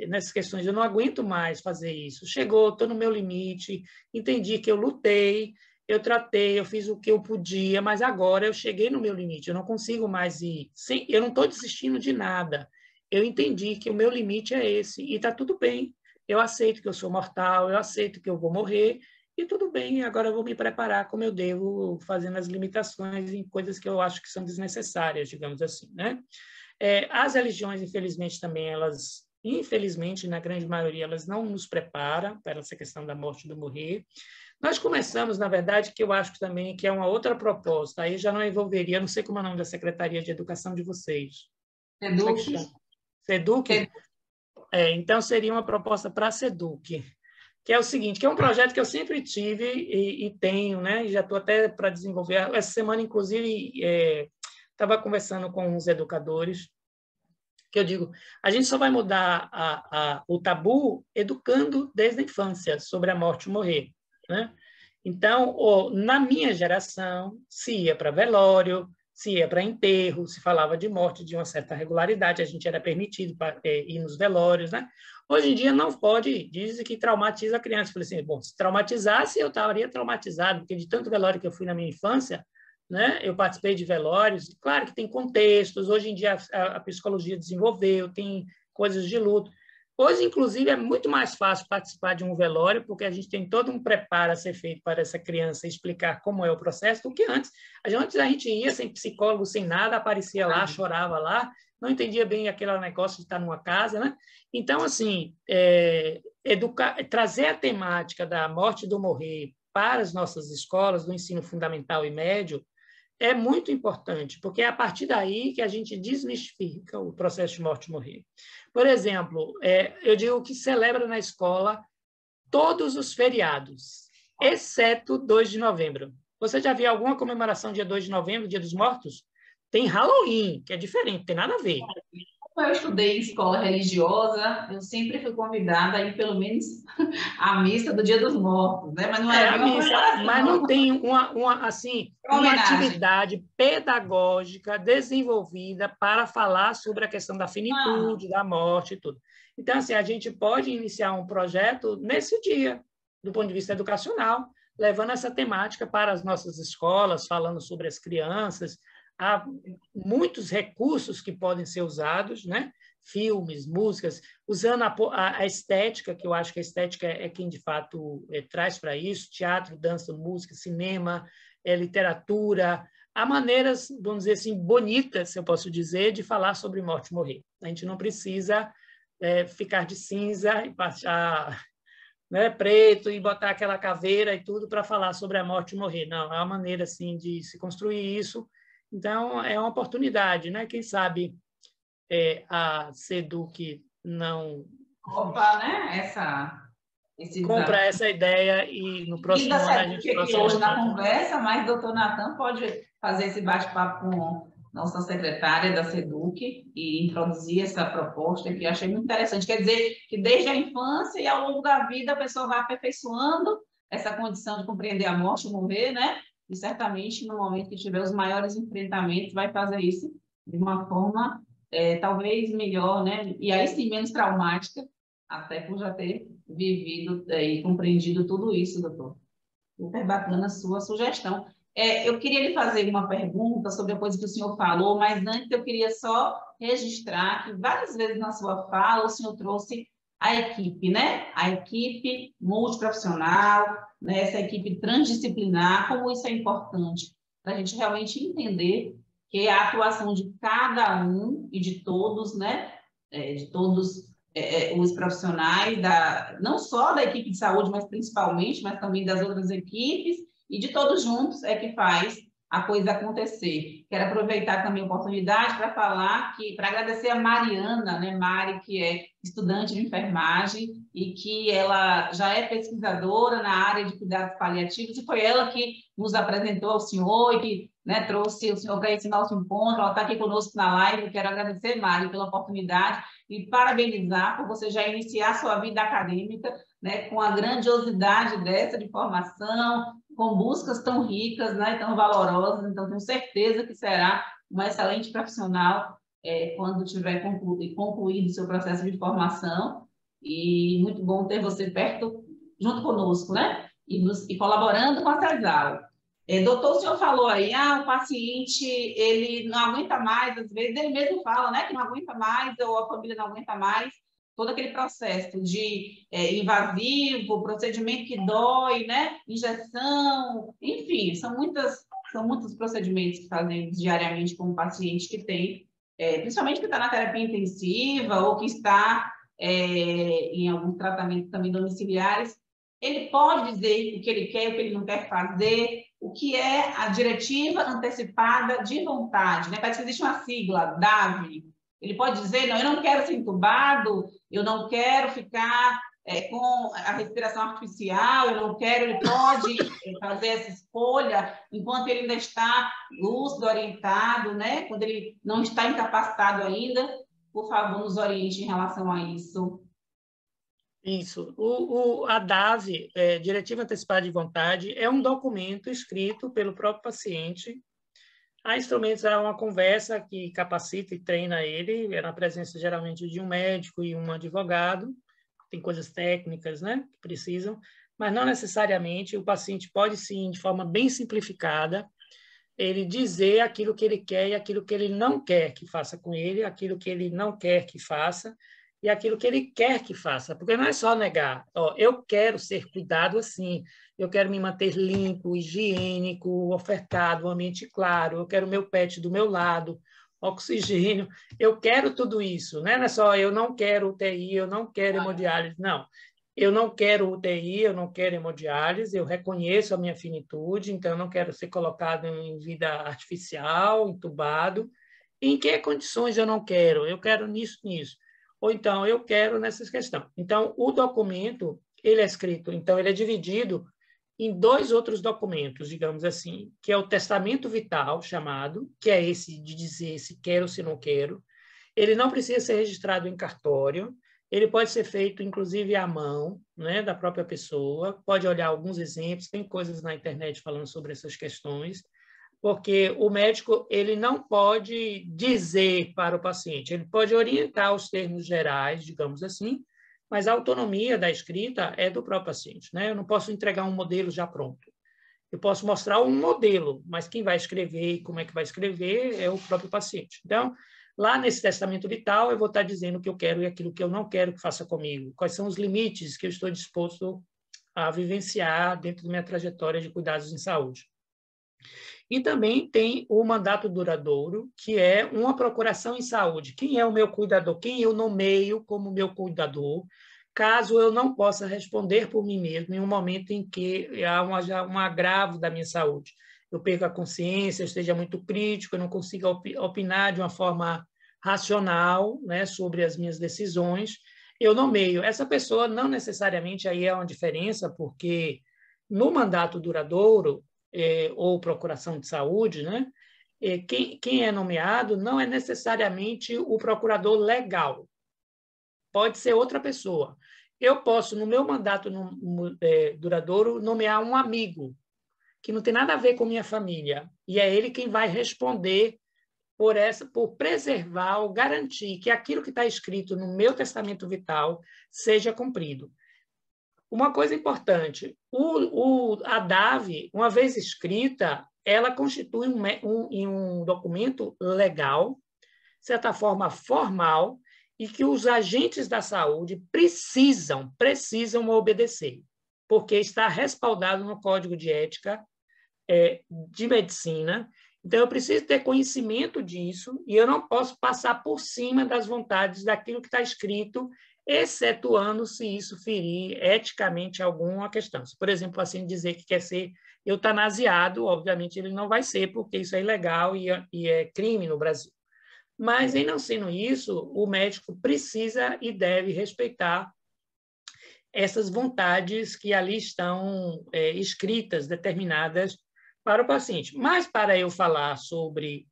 nessas questões. Eu não aguento mais fazer isso. Chegou, estou no meu limite, entendi que eu lutei, eu tratei, eu fiz o que eu podia, mas agora eu cheguei no meu limite, eu não consigo mais ir. Eu não estou desistindo de nada. Eu entendi que o meu limite é esse, e está tudo bem. Eu aceito que eu sou mortal, eu aceito que eu vou morrer, e tudo bem, agora eu vou me preparar como eu devo, fazendo as limitações em coisas que eu acho que são desnecessárias, digamos assim, né? As religiões, infelizmente, também, infelizmente, na grande maioria, elas não nos preparam para essa questão da morte e do morrer. Nós começamos, na verdade, que eu acho também que é uma outra proposta, aí já não envolveria, não sei como é o nome da Secretaria de Educação de vocês. SEDUC. SEDUC? Então, seria uma proposta para a SEDUC, que é o seguinte, que é um projeto que eu sempre tive e tenho, né? E já estou até para desenvolver. Essa semana, inclusive, estava conversando com uns educadores, que eu digo, a gente só vai mudar o tabu educando desde a infância sobre a morte e morrer, né? Então, na minha geração, se ia para velório, se ia para enterro, se falava de morte de uma certa regularidade, a gente era permitido ir nos velórios, né? Hoje em dia não pode, dizem que traumatiza a criança. Eu falei assim, bom, se traumatizasse, eu estaria traumatizado, porque de tanto velório que eu fui na minha infância, né? Eu participei de velórios, claro que tem contextos, hoje em dia a psicologia desenvolveu, tem coisas de luto. Hoje, inclusive, é muito mais fácil participar de um velório, porque a gente tem todo um preparo a ser feito para essa criança explicar como é o processo, do que antes. Antes a gente ia sem psicólogo, sem nada, aparecia lá, chorava lá, não entendia bem aquele negócio de estar numa casa, né? Então, assim, trazer a temática da morte e do morrer para as nossas escolas do ensino fundamental e médio é muito importante, porque é a partir daí que a gente desmistifica o processo de morte e morrer. Por exemplo, eu digo que celebra na escola todos os feriados, exceto 2 de novembro. Você já viu alguma comemoração dia 2 de novembro, Dia dos Mortos? Tem Halloween, que é diferente, não tem nada a ver. Como eu estudei em escola religiosa, eu sempre fui convidada a ir, pelo menos, à missa do Dia dos Mortos, né? Mas não era a missa, mas não tem uma atividade pedagógica desenvolvida para falar sobre a questão da finitude, da morte e tudo. Então, assim, a gente pode iniciar um projeto nesse dia, do ponto de vista educacional, levando essa temática para as nossas escolas, falando sobre as crianças. Há muitos recursos que podem ser usados, né? Filmes, músicas, usando a estética, que eu acho que a estética é quem, de fato, traz para isso, teatro, dança, música, cinema, literatura. Há maneiras, vamos dizer assim, bonitas, se eu posso dizer, de falar sobre morte e morrer. A gente não precisa ficar de cinza e passar, né, preto e botar aquela caveira e tudo para falar sobre a morte e morrer. Não, é uma maneira assim, de se construir isso. Então, é uma oportunidade, né? Quem sabe a SEDUC não compra essa ideia e no próximo ano a gente aqui hoje na conversa, mas o doutor Natan pode fazer esse bate-papo com nossa secretária da SEDUC e introduzir essa proposta que eu achei muito interessante. Quer dizer que desde a infância e ao longo da vida a pessoa vai aperfeiçoando essa condição de compreender a morte e morrer, né? E certamente no momento que tiver os maiores enfrentamentos vai fazer isso de uma forma talvez melhor, né? E aí sim menos traumática, até por já ter vivido e compreendido tudo isso, doutor. Super bacana a sua sugestão. Eu queria lhe fazer uma pergunta sobre a coisa que o senhor falou, mas antes eu queria só registrar que várias vezes na sua fala o senhor trouxe a equipe, né? A equipe multiprofissional, né? Essa equipe transdisciplinar, como isso é importante para a gente realmente entender que a atuação de cada um e de todos, né? De todos os profissionais, não só da equipe de saúde, mas principalmente, mas também das outras equipes, e de todos juntos é que faz a coisa acontecer. Quero aproveitar também a oportunidade para falar para agradecer a Mariana, né, Mari, que é estudante de enfermagem e que ela já é pesquisadora na área de cuidados paliativos, e foi ela que nos apresentou ao senhor e que, né, trouxe o senhor para esse nosso encontro. Ela está aqui conosco na live. Quero agradecer, Mari, pela oportunidade e parabenizar por você já iniciar sua vida acadêmica, né, com a grandiosidade dessa de formação, com buscas tão ricas, né, tão valorosas. Então, tenho certeza que será uma excelente profissional quando tiver concluído o seu processo de formação. E muito bom ter você perto, junto conosco, né? E colaborando com a CESAL. Doutor, o senhor falou aí, o paciente, ele não aguenta mais, às vezes ele mesmo fala, né, que não aguenta mais, ou a família não aguenta mais, todo aquele processo de invasivo, procedimento que dói, né, injeção, enfim, são muitos procedimentos que fazemos diariamente com o paciente que tem, principalmente que está na terapia intensiva ou que está em alguns tratamentos também domiciliares. Ele pode dizer o que ele quer, o que ele não quer fazer, o que é a diretiva antecipada de vontade, né? Parece que existe uma sigla, DAV. Ele pode dizer, não, eu não quero ser entubado, eu não quero ficar com a respiração artificial, eu não quero, ele pode fazer essa escolha enquanto ele ainda está lúcido, orientado, né? Quando ele não está incapacitado ainda. Por favor, nos oriente em relação a isso. Isso. A DAV, Diretiva Antecipada de Vontade, é um documento escrito pelo próprio paciente. Há instrumentos, há uma conversa que capacita e treina ele, na presença geralmente de um médico e um advogado. Tem coisas técnicas, né, que precisam, mas não necessariamente. O paciente pode, sim, de forma bem simplificada, ele dizer aquilo que ele quer e aquilo que ele não quer que faça com ele, aquilo que ele não quer que faça, e aquilo que ele quer que faça, porque não é só negar, eu quero ser cuidado assim, eu quero me manter limpo, higiênico, ofertado, um ambiente claro, eu quero meu pet do meu lado, oxigênio, eu quero tudo isso, né? Não é só eu não quero UTI, eu não quero hemodiálise, não. Eu não quero UTI, eu não quero hemodiálise, eu reconheço a minha finitude, então eu não quero ser colocado em vida artificial, entubado. Em que condições eu não quero? Eu quero nisso. Ou então, eu quero nessas questões. Então, o documento, ele é escrito, então, ele é dividido em 2 outros documentos, digamos assim, que é o testamento vital, chamado, que é esse de dizer se quero ou se não quero. Ele não precisa ser registrado em cartório, ele pode ser feito, inclusive, à mão, né, da própria pessoa, pode olhar alguns exemplos, tem coisas na internet falando sobre essas questões, porque o médico ele não pode dizer para o paciente, ele pode orientar os termos gerais, digamos assim, mas a autonomia da escrita é do próprio paciente, né? Eu não posso entregar um modelo já pronto. Eu posso mostrar um modelo, mas quem vai escrever e como é que vai escrever é o próprio paciente. Então, lá nesse testamento vital, eu vou estar dizendo o que eu quero e aquilo que eu não quero que faça comigo. Quais são os limites que eu estou disposto a vivenciar dentro da minha trajetória de cuidados em saúde. E também tem o mandato duradouro, que é uma procuração em saúde. Quem é o meu cuidador? Quem eu nomeio como meu cuidador, caso eu não possa responder por mim mesmo em um momento em que há um agravo da minha saúde. Eu perco a consciência, eu esteja muito crítico, eu não consiga opinar de uma forma racional, né, sobre as minhas decisões, eu nomeio. Essa pessoa não necessariamente, aí é uma diferença, porque no mandato duradouro, ou procuração de saúde, né? Quem é nomeado não é necessariamente o procurador legal, pode ser outra pessoa. Eu posso, no meu mandato duradouro, nomear um amigo, que não tem nada a ver com minha família, e é ele quem vai responder por preservar ou garantir que aquilo que está escrito no meu testamento vital seja cumprido. Uma coisa importante, a DAV, uma vez escrita, ela constitui um documento legal, de certa forma formal, e que os agentes da saúde precisam obedecer, porque está respaldado no Código de Ética de Medicina. Então, eu preciso ter conhecimento disso e eu não posso passar por cima das vontades daquilo que está escrito, excetuando se isso ferir eticamente alguma questão. Se, por exemplo, o paciente dizer que quer ser eutanasiado, obviamente ele não vai ser, porque isso é ilegal e é crime no Brasil. Mas, em não sendo isso, o médico precisa e deve respeitar essas vontades que ali estão escritas, determinadas para o paciente. Mas, para eu falar sobre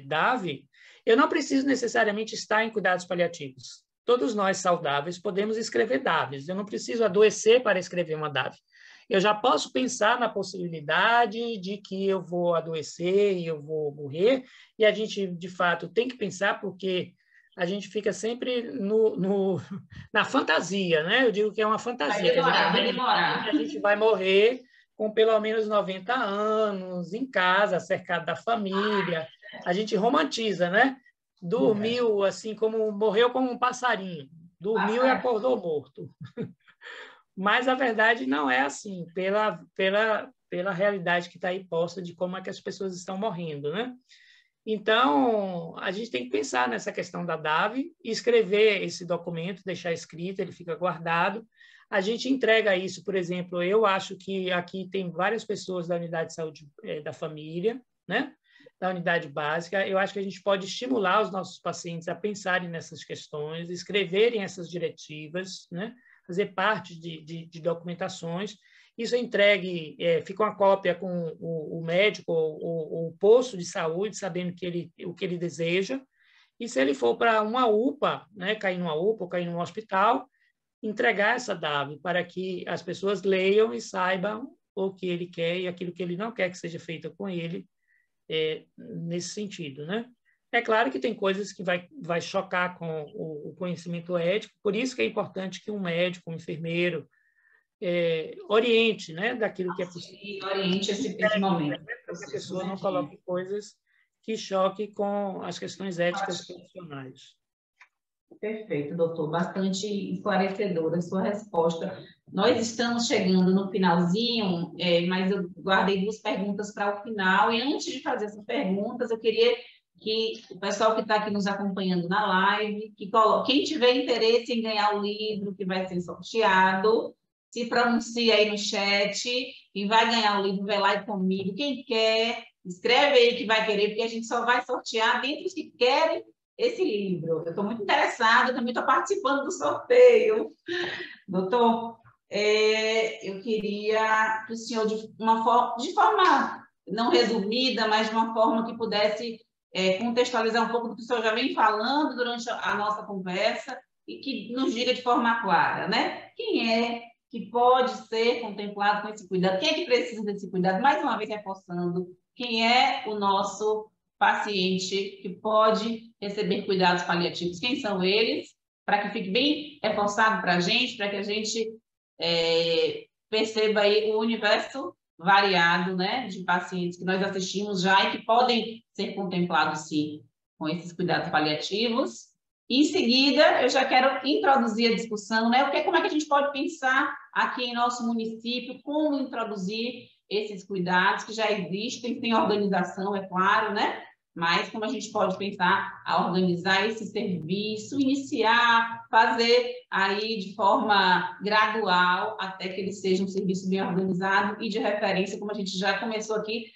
DAV, eu não preciso necessariamente estar em cuidados paliativos. Todos nós saudáveis podemos escrever DAVs. Eu não preciso adoecer para escrever uma DAV. eu já posso pensar na possibilidade de que eu vou adoecer e eu vou morrer, e a gente, de fato, tem que pensar, porque a gente fica sempre na fantasia, né? Eu digo que é uma fantasia. Vai demorar. A gente vai morrer com pelo menos 90 anos, em casa, cercado da família. A gente romantiza, né? Dormiu assim como morreu como um passarinho. Dormiu e acordou morto. Mas a verdade não é assim, pela realidade que está aí posta de como é que as pessoas estão morrendo, né? Então, a gente tem que pensar nessa questão da DAV, escrever esse documento, deixar escrito, ele fica guardado. A gente entrega isso, por exemplo, eu acho que aqui tem várias pessoas da unidade de saúde da família, né? Da unidade básica. Eu acho que a gente pode estimular os nossos pacientes a pensarem nessas questões, escreverem essas diretivas, né? Fazer parte de documentações. Isso é entregue, fica uma cópia com o médico ou o posto de saúde, sabendo o que ele deseja. E se ele for para uma UPA, né, cair numa UPA ou cair num hospital, entregar essa DAV para que as pessoas leiam e saibam o que ele quer e aquilo que ele não quer que seja feito com ele, nesse sentido, né? É claro que tem coisas que vai chocar com o conhecimento ético, por isso que é importante que um médico, um enfermeiro, oriente, né, daquilo que é possível. Oriente esse momento. Para que a pessoa não coloque coisas que choquem com as questões éticas profissionais. Perfeito, doutor. Bastante esclarecedora a sua resposta. Nós estamos chegando no finalzinho, mas eu guardei 2 perguntas para o final. E antes de fazer essas perguntas, eu queria que o pessoal que está aqui nos acompanhando na live, quem tiver interesse em ganhar o livro que vai ser sorteado, se pronuncie aí no chat, e vai ganhar o livro, vai lá e comigo. Quem quer, escreve aí que vai querer, porque a gente só vai sortear dentre os que querem esse livro. Eu estou muito interessada, também estou participando do sorteio. Doutor, eu queria que o senhor, de forma não resumida, mas de uma forma que pudesse contextualizar um pouco do que o senhor já vem falando durante a nossa conversa e que nos diga de forma clara, né? Quem é que pode ser contemplado com esse cuidado? Quem é que precisa desse cuidado? Mais uma vez reforçando, quem é o nosso paciente que pode receber cuidados paliativos? Quem são eles? Para que fique bem reforçado para a gente, para que a gente perceba aí o universo variado, né, de pacientes que nós assistimos já e que podem ser contemplados, sim, com esses cuidados paliativos. Em seguida, eu já quero introduzir a discussão, né, como é que a gente pode pensar aqui em nosso município, como introduzir esses cuidados que já existem, tem organização, é claro, né? Mas como a gente pode pensar a organizar esse serviço, iniciar, fazer aí de forma gradual, até que ele seja um serviço bem organizado e de referência, como a gente já começou aqui,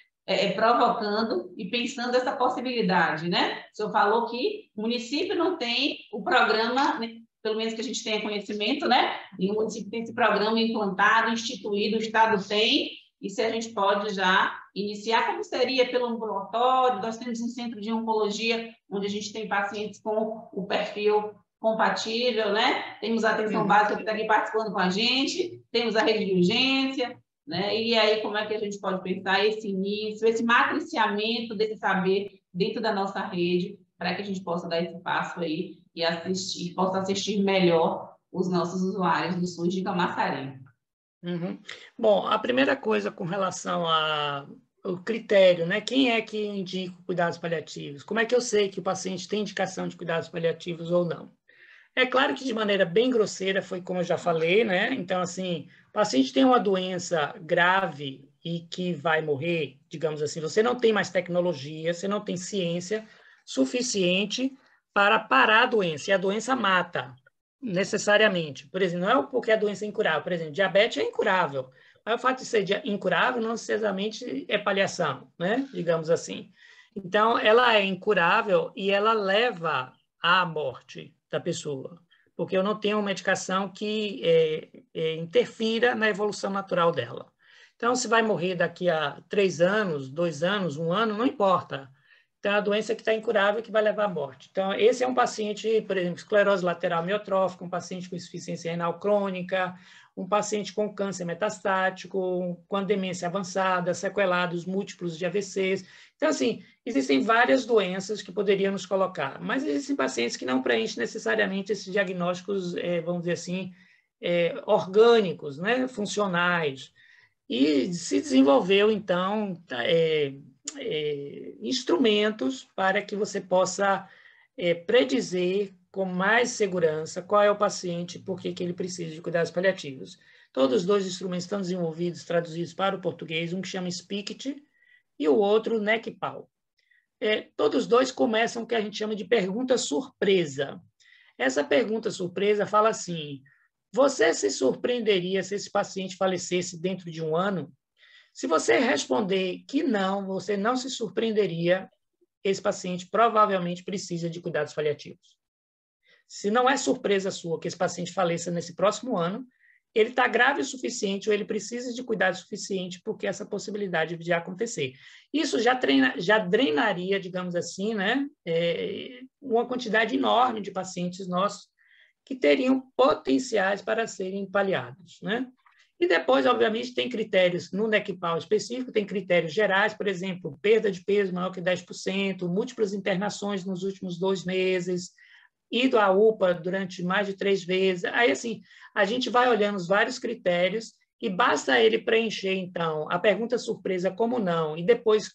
provocando e pensando essa possibilidade, né? O senhor falou que o município não tem o programa, né? Pelo menos que a gente tenha conhecimento, né? E o município tem esse programa implantado, instituído, o Estado tem, e se a gente pode já iniciar, como seria pelo ambulatório. Nós temos um centro de oncologia, onde a gente tem pacientes com o perfil compatível, né? Temos a atenção básica que está aqui participando com a gente, temos a rede de urgência, né? E aí, como é que a gente pode pensar esse início, esse matriciamento desse saber dentro da nossa rede, para que a gente possa dar esse passo aí e possa assistir melhor os nossos usuários do SUS de Camaçari. Bom, a primeira coisa com relação ao critério, né? Quem é que indica cuidados paliativos? Como é que eu sei que o paciente tem indicação de cuidados paliativos ou não? É claro que de maneira bem grosseira, foi como eu já falei, né? Então, assim, o paciente tem uma doença grave e que vai morrer, digamos assim, você não tem mais tecnologia, você não tem ciência suficiente para parar a doença, e a doença mata, necessariamente. Por exemplo, não é porque a doença é incurável. Por exemplo, diabetes é incurável. Mas o fato de ser incurável não necessariamente é paliação, né? Digamos assim. Então, ela é incurável e ela leva à morte da pessoa, porque eu não tenho uma medicação que interfira na evolução natural dela. Então, se vai morrer daqui a 3 anos, 2 anos, 1 ano, não importa. Então, é a doença que está incurável que vai levar à morte. Então, esse é um paciente, por exemplo, esclerose lateral amiotrófica, um paciente com insuficiência renal crônica, um paciente com câncer metastático, com demência avançada, sequelados múltiplos de AVCs. Então, assim, existem várias doenças que poderíamos colocar, mas existem pacientes que não preenchem necessariamente esses diagnósticos, vamos dizer assim, orgânicos, né, funcionais. E se desenvolveu, então, instrumentos para que você possa predizer com mais segurança qual é o paciente e por que ele precisa de cuidados paliativos. Todos os dois instrumentos estão desenvolvidos, traduzidos para o português, um que chama SPICT e o outro NECPAL. Todos os dois começam o que a gente chama de pergunta surpresa. Essa pergunta surpresa fala assim: você se surpreenderia se esse paciente falecesse dentro de um ano? Se você responder que não, você não se surpreenderia, esse paciente provavelmente precisa de cuidados paliativos. Se não é surpresa sua que esse paciente faleça nesse próximo ano, ele está grave o suficiente ou ele precisa de cuidado suficiente porque essa possibilidade de acontecer. Isso já drenaria, digamos assim, né, uma quantidade enorme de pacientes nossos que teriam potenciais para serem paliados, né? E depois, obviamente, tem critérios no NECPAL específico, tem critérios gerais, por exemplo, perda de peso maior que 10%, múltiplas internações nos últimos 2 meses, ido à UPA durante mais de 3 vezes. Aí, assim, a gente vai olhando os vários critérios e basta ele preencher, então, a pergunta surpresa como não, e depois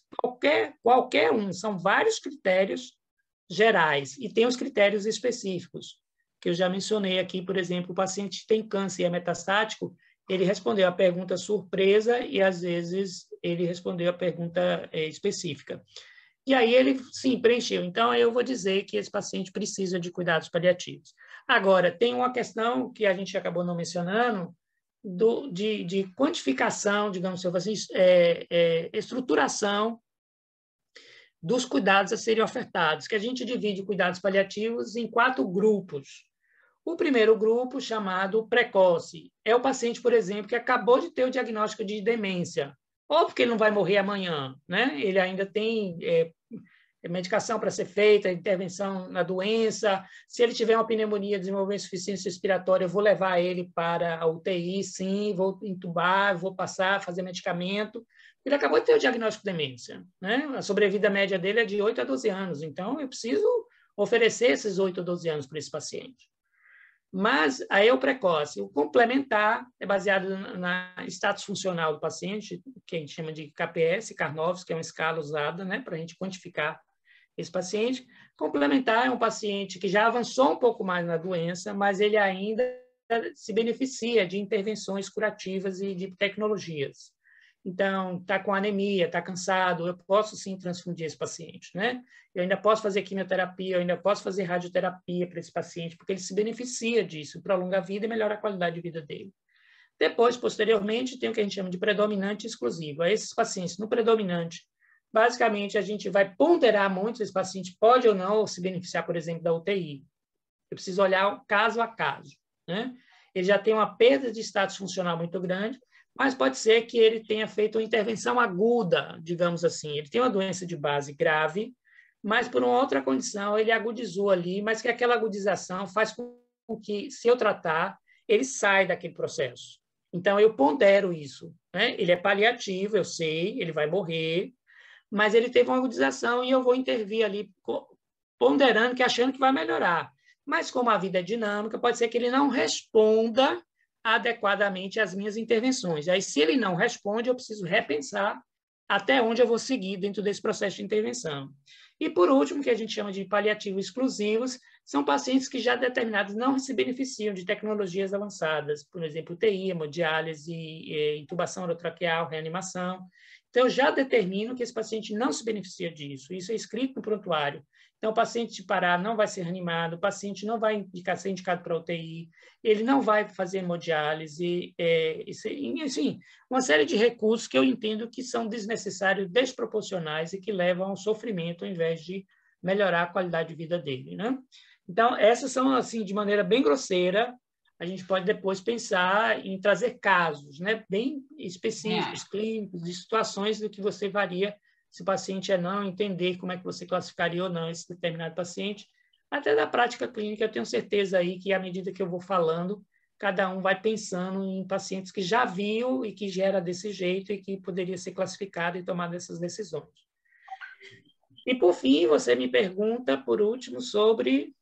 qualquer um, são vários critérios gerais, e tem os critérios específicos, que eu já mencionei aqui, por exemplo, o paciente tem câncer e é metastático, ele respondeu a pergunta surpresa e, às vezes, ele respondeu a pergunta específica. E aí ele, sim, preencheu. Então, eu vou dizer que esse paciente precisa de cuidados paliativos. Agora, tem uma questão que a gente acabou não mencionando, de quantificação, digamos assim, estruturação dos cuidados a serem ofertados, que a gente divide cuidados paliativos em 4 grupos. O primeiro grupo, chamado precoce, é o paciente, por exemplo, que acabou de ter o diagnóstico de demência, ou porque ele não vai morrer amanhã, né? Ele ainda tem medicação para ser feita, intervenção na doença. Se ele tiver uma pneumonia, desenvolver insuficiência respiratória, eu vou levar ele para a UTI, sim, vou entubar, vou fazer medicamento. Ele acabou de ter o diagnóstico de demência, né? A sobrevida média dele é de 8 a 12 anos, então eu preciso oferecer esses 8 a 12 anos para esse paciente. Mas aí é o precoce. O complementar é baseado na status funcional do paciente, que a gente chama de KPS, Karnofsky, que é uma escala usada, né, para a gente quantificar esse paciente. Complementar é um paciente que já avançou um pouco mais na doença, mas ele ainda se beneficia de intervenções curativas e de tecnologias. Então, está com anemia, está cansado, eu posso sim transfundir esse paciente, né? Eu ainda posso fazer quimioterapia, eu ainda posso fazer radioterapia para esse paciente, porque ele se beneficia disso, prolonga a vida e melhora a qualidade de vida dele. Depois, posteriormente, tem o que a gente chama de predominante exclusivo. A esses pacientes no predominante, basicamente, a gente vai ponderar muito se esse paciente pode ou não se beneficiar, por exemplo, da UTI. Eu preciso olhar caso a caso, né? Ele já tem uma perda de status funcional muito grande, mas pode ser que ele tenha feito uma intervenção aguda, digamos assim. Ele tem uma doença de base grave, mas por uma outra condição ele agudizou ali, mas que aquela agudização faz com que, se eu tratar, ele sai daquele processo. Então, eu pondero isso, né? Ele é paliativo, eu sei, ele vai morrer, mas ele teve uma agudização e eu vou intervir ali, ponderando, que achando que vai melhorar. Mas, como a vida é dinâmica, pode ser que ele não responda adequadamente às minhas intervenções. Aí, se ele não responde, eu preciso repensar até onde eu vou seguir dentro desse processo de intervenção. E, por último, que a gente chama de paliativos exclusivos, são pacientes que já determinados não se beneficiam de tecnologias avançadas, por exemplo, UTI, hemodiálise, intubação orotraqueal, reanimação. Então, eu já determino que esse paciente não se beneficia disso. Isso é escrito no prontuário. Então, o paciente de parar não vai ser reanimado, o paciente não vai ser indicado para UTI, ele não vai fazer hemodiálise, assim, uma série de recursos que eu entendo que são desnecessários, desproporcionais e que levam ao sofrimento ao invés de melhorar a qualidade de vida dele, né? Então, essas são, assim, de maneira bem grosseira, a gente pode depois pensar em trazer casos, né, bem específicos, clínicos, de situações do que você varia se o paciente é não, entender como é que você classificaria ou não esse determinado paciente. Até da prática clínica, eu tenho certeza aí que, à medida que eu vou falando, cada um vai pensando em pacientes que já viu e que gera desse jeito e que poderia ser classificado e tomar essas decisões. E, por fim, você me pergunta, por último, sobre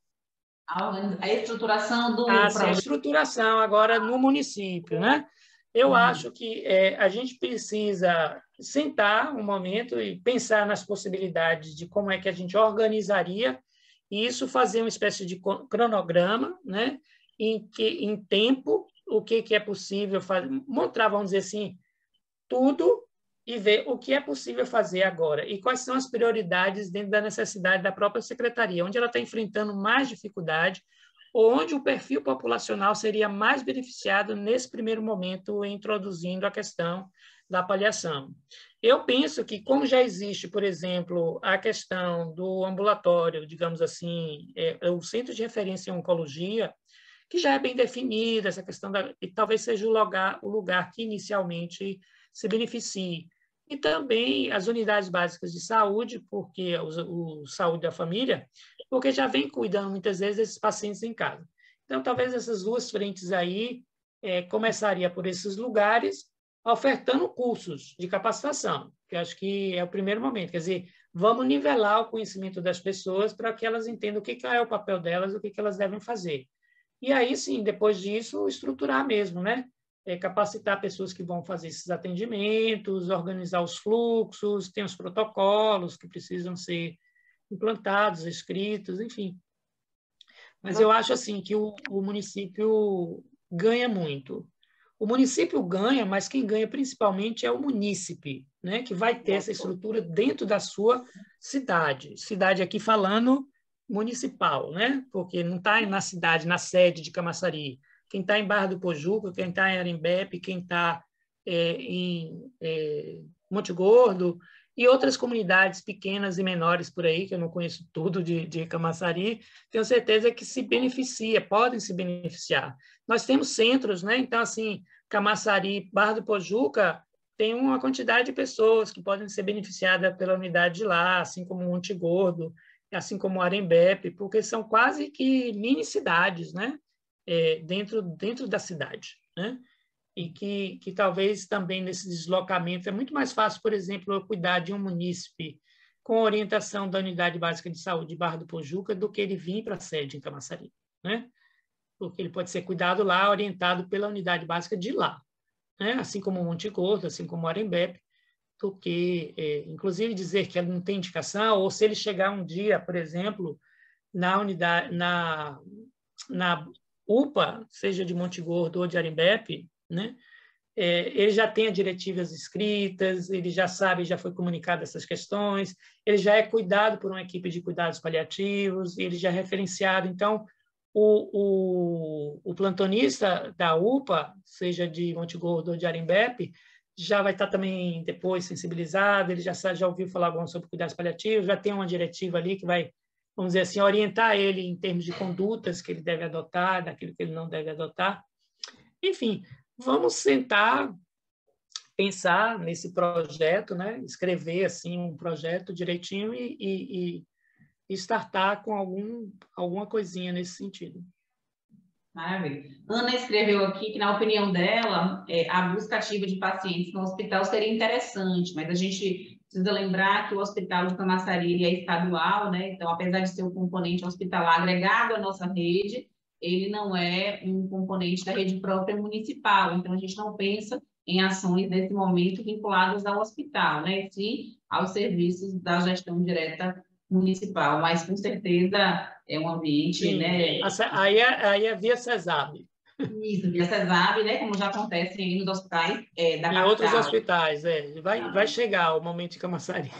a estruturação do a programa. estruturação agora no município, né? Eu acho que a gente precisa sentar um momento e pensar nas possibilidades de como é que a gente organizaria isso, fazer uma espécie de cronograma, né? Em tempo, o que é possível fazer, mostrar, vamos dizer assim, tudo e ver o que é possível fazer agora e quais são as prioridades dentro da necessidade da própria secretaria, onde ela está enfrentando mais dificuldade, ou onde o perfil populacional seria mais beneficiado nesse primeiro momento, introduzindo a questão da paliação. Eu penso que, como já existe, por exemplo, a questão do ambulatório, digamos assim, o Centro de Referência em Oncologia, que já é bem definida, essa questão e talvez seja o lugar que inicialmente se beneficie. E também as unidades básicas de saúde, porque o saúde da família, porque já vem cuidando muitas vezes desses pacientes em casa. Então, talvez essas duas frentes aí começaria por esses lugares, ofertando cursos de capacitação, que acho que é o primeiro momento. Quer dizer, vamos nivelar o conhecimento das pessoas para que elas entendam o que é o papel delas, o que elas devem fazer. E aí, sim, depois disso, estruturar mesmo, né? Capacitar pessoas que vão fazer esses atendimentos, organizar os fluxos, tem os protocolos que precisam ser implantados, escritos, enfim. Mas eu acho assim que o município ganha muito. O município ganha, mas quem ganha principalmente é o munícipe, né? Que vai ter essa estrutura dentro da sua cidade. Cidade aqui falando municipal, né? Porque não está na cidade, na sede de Camaçari. Quem está em Barra do Pojuca, quem está em Arembepe, quem está em Monte Gordo e outras comunidades pequenas e menores por aí, que eu não conheço tudo de Camaçari, tenho certeza que se beneficia, podem se beneficiar. Nós temos centros, né? Então, assim, Camaçari, Barra do Pojuca, tem uma quantidade de pessoas que podem ser beneficiadas pela unidade de lá, assim como Monte Gordo, assim como Arembepe, porque são quase que mini-cidades, né? Dentro da cidade, né? E que talvez também nesse deslocamento é muito mais fácil, por exemplo, eu cuidar de um munícipe com orientação da Unidade Básica de Saúde de Barra do Pojuca do que ele vir para a sede em Camaçari, né? Porque ele pode ser cuidado lá, orientado pela Unidade Básica de lá, né? Assim como Monte Gordo, assim como Arembepe, porque, inclusive, dizer que ele não tem indicação, ou se ele chegar um dia, por exemplo, na unidade, na UPA, seja de Monte Gordo ou de Arembepe, né? Ele já tem as diretivas escritas, ele já sabe, já foi comunicado essas questões, ele já é cuidado por uma equipe de cuidados paliativos, ele já é referenciado. Então, o plantonista da UPA, seja de Monte Gordo ou de Arembepe, já vai estar também depois sensibilizado, ele já ouviu falar alguma sobre cuidados paliativos, já tem uma diretiva ali que vai, vamos dizer assim, orientar ele em termos de condutas que ele deve adotar, daquilo que ele não deve adotar. Enfim, vamos sentar, pensar nesse projeto, né? Escrever assim um projeto direitinho e startar com alguma coisinha nesse sentido. Maravilha. Ana escreveu aqui que, na opinião dela, a busca ativa de pacientes no hospital seria interessante, mas a gente precisa lembrar que o Hospital de Camaçari é estadual, né? Então, apesar de ser um componente hospitalar agregado à nossa rede, ele não é um componente da rede própria municipal. Então, a gente não pensa em ações nesse momento vinculadas ao hospital, né? E sim aos serviços da gestão direta municipal, mas com certeza é um ambiente, sim, né? Aí é via CESAB. Isso, via CESAB, né? Como já acontece aí nos hospitais da capital. Em outros hospitais, vai chegar o momento de Camaçari.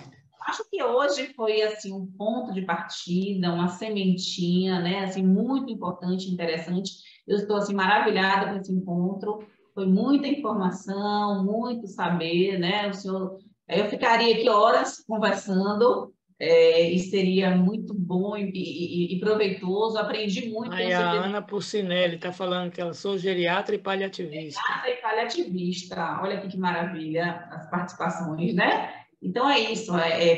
Acho que hoje foi assim um ponto de partida, uma sementinha, né? Assim muito importante, interessante. Eu estou assim maravilhada com esse encontro. Foi muita informação, muito saber, né? O senhor, eu ficaria aqui horas conversando. E seria muito bom e proveitoso. Aprendi muito. Aí a Ana Pulcinelli está falando que ela sou geriatra e paliativista. Geriatra e paliativista. Olha aqui que maravilha as participações, né? Então é isso.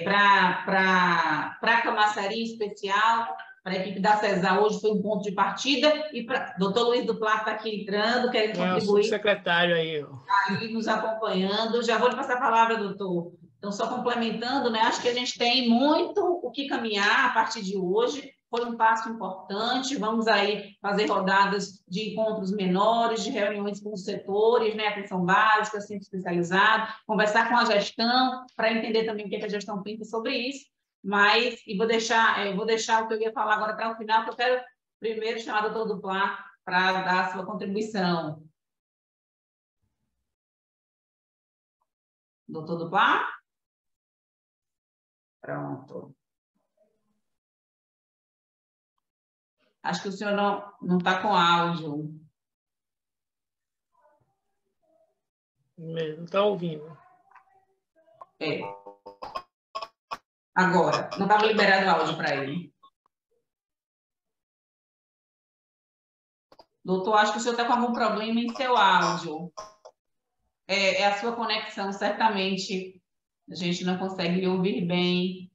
Para Camaçari em especial, a equipe da CESAL hoje foi um ponto de partida, e para doutor Luiz do Plá está aqui entrando, querendo contribuir. Secretário aí. Aí nos acompanhando. Já vou lhe passar a palavra, doutor. Então, só complementando, né? Acho que a gente tem muito o que caminhar a partir de hoje. Foi um passo importante. Vamos aí fazer rodadas de encontros menores, de reuniões com os setores, né? Atenção básica, centro especializado, conversar com a gestão para entender também o que a gestão pensa sobre isso. Mas, e vou deixar o que eu ia falar agora para o final, que eu quero primeiro chamar o doutor Duplá para dar a sua contribuição. Doutor Duplá? Pronto. Acho que o senhor não está com áudio. Não está ouvindo. É. Agora, não estava liberado o áudio para ele. Doutor, acho que o senhor está com algum problema em seu áudio. É a sua conexão, certamente. A gente não consegue lhe ouvir bem.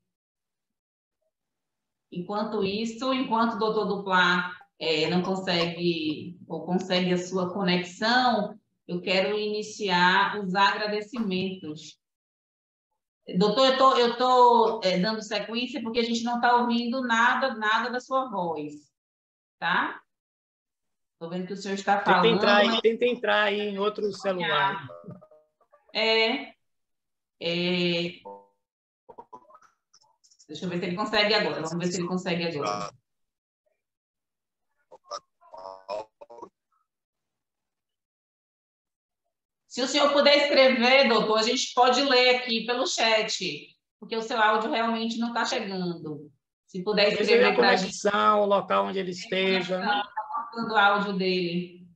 Enquanto o doutor Duplá não consegue, ou consegue a sua conexão, eu quero iniciar os agradecimentos. Doutor, eu estou dando sequência porque a gente não está ouvindo nada da sua voz, tá? Estou vendo que o senhor está falando. Tenta entrar aí em outro celular. Deixa eu ver se ele consegue agora. Vamos ver se ele consegue agora. Se o senhor puder escrever, doutor, a gente pode ler aqui pelo chat, porque o seu áudio realmente não está chegando. Se puder escrever para a gente. O local onde ele esteja. Está cortando o áudio dele.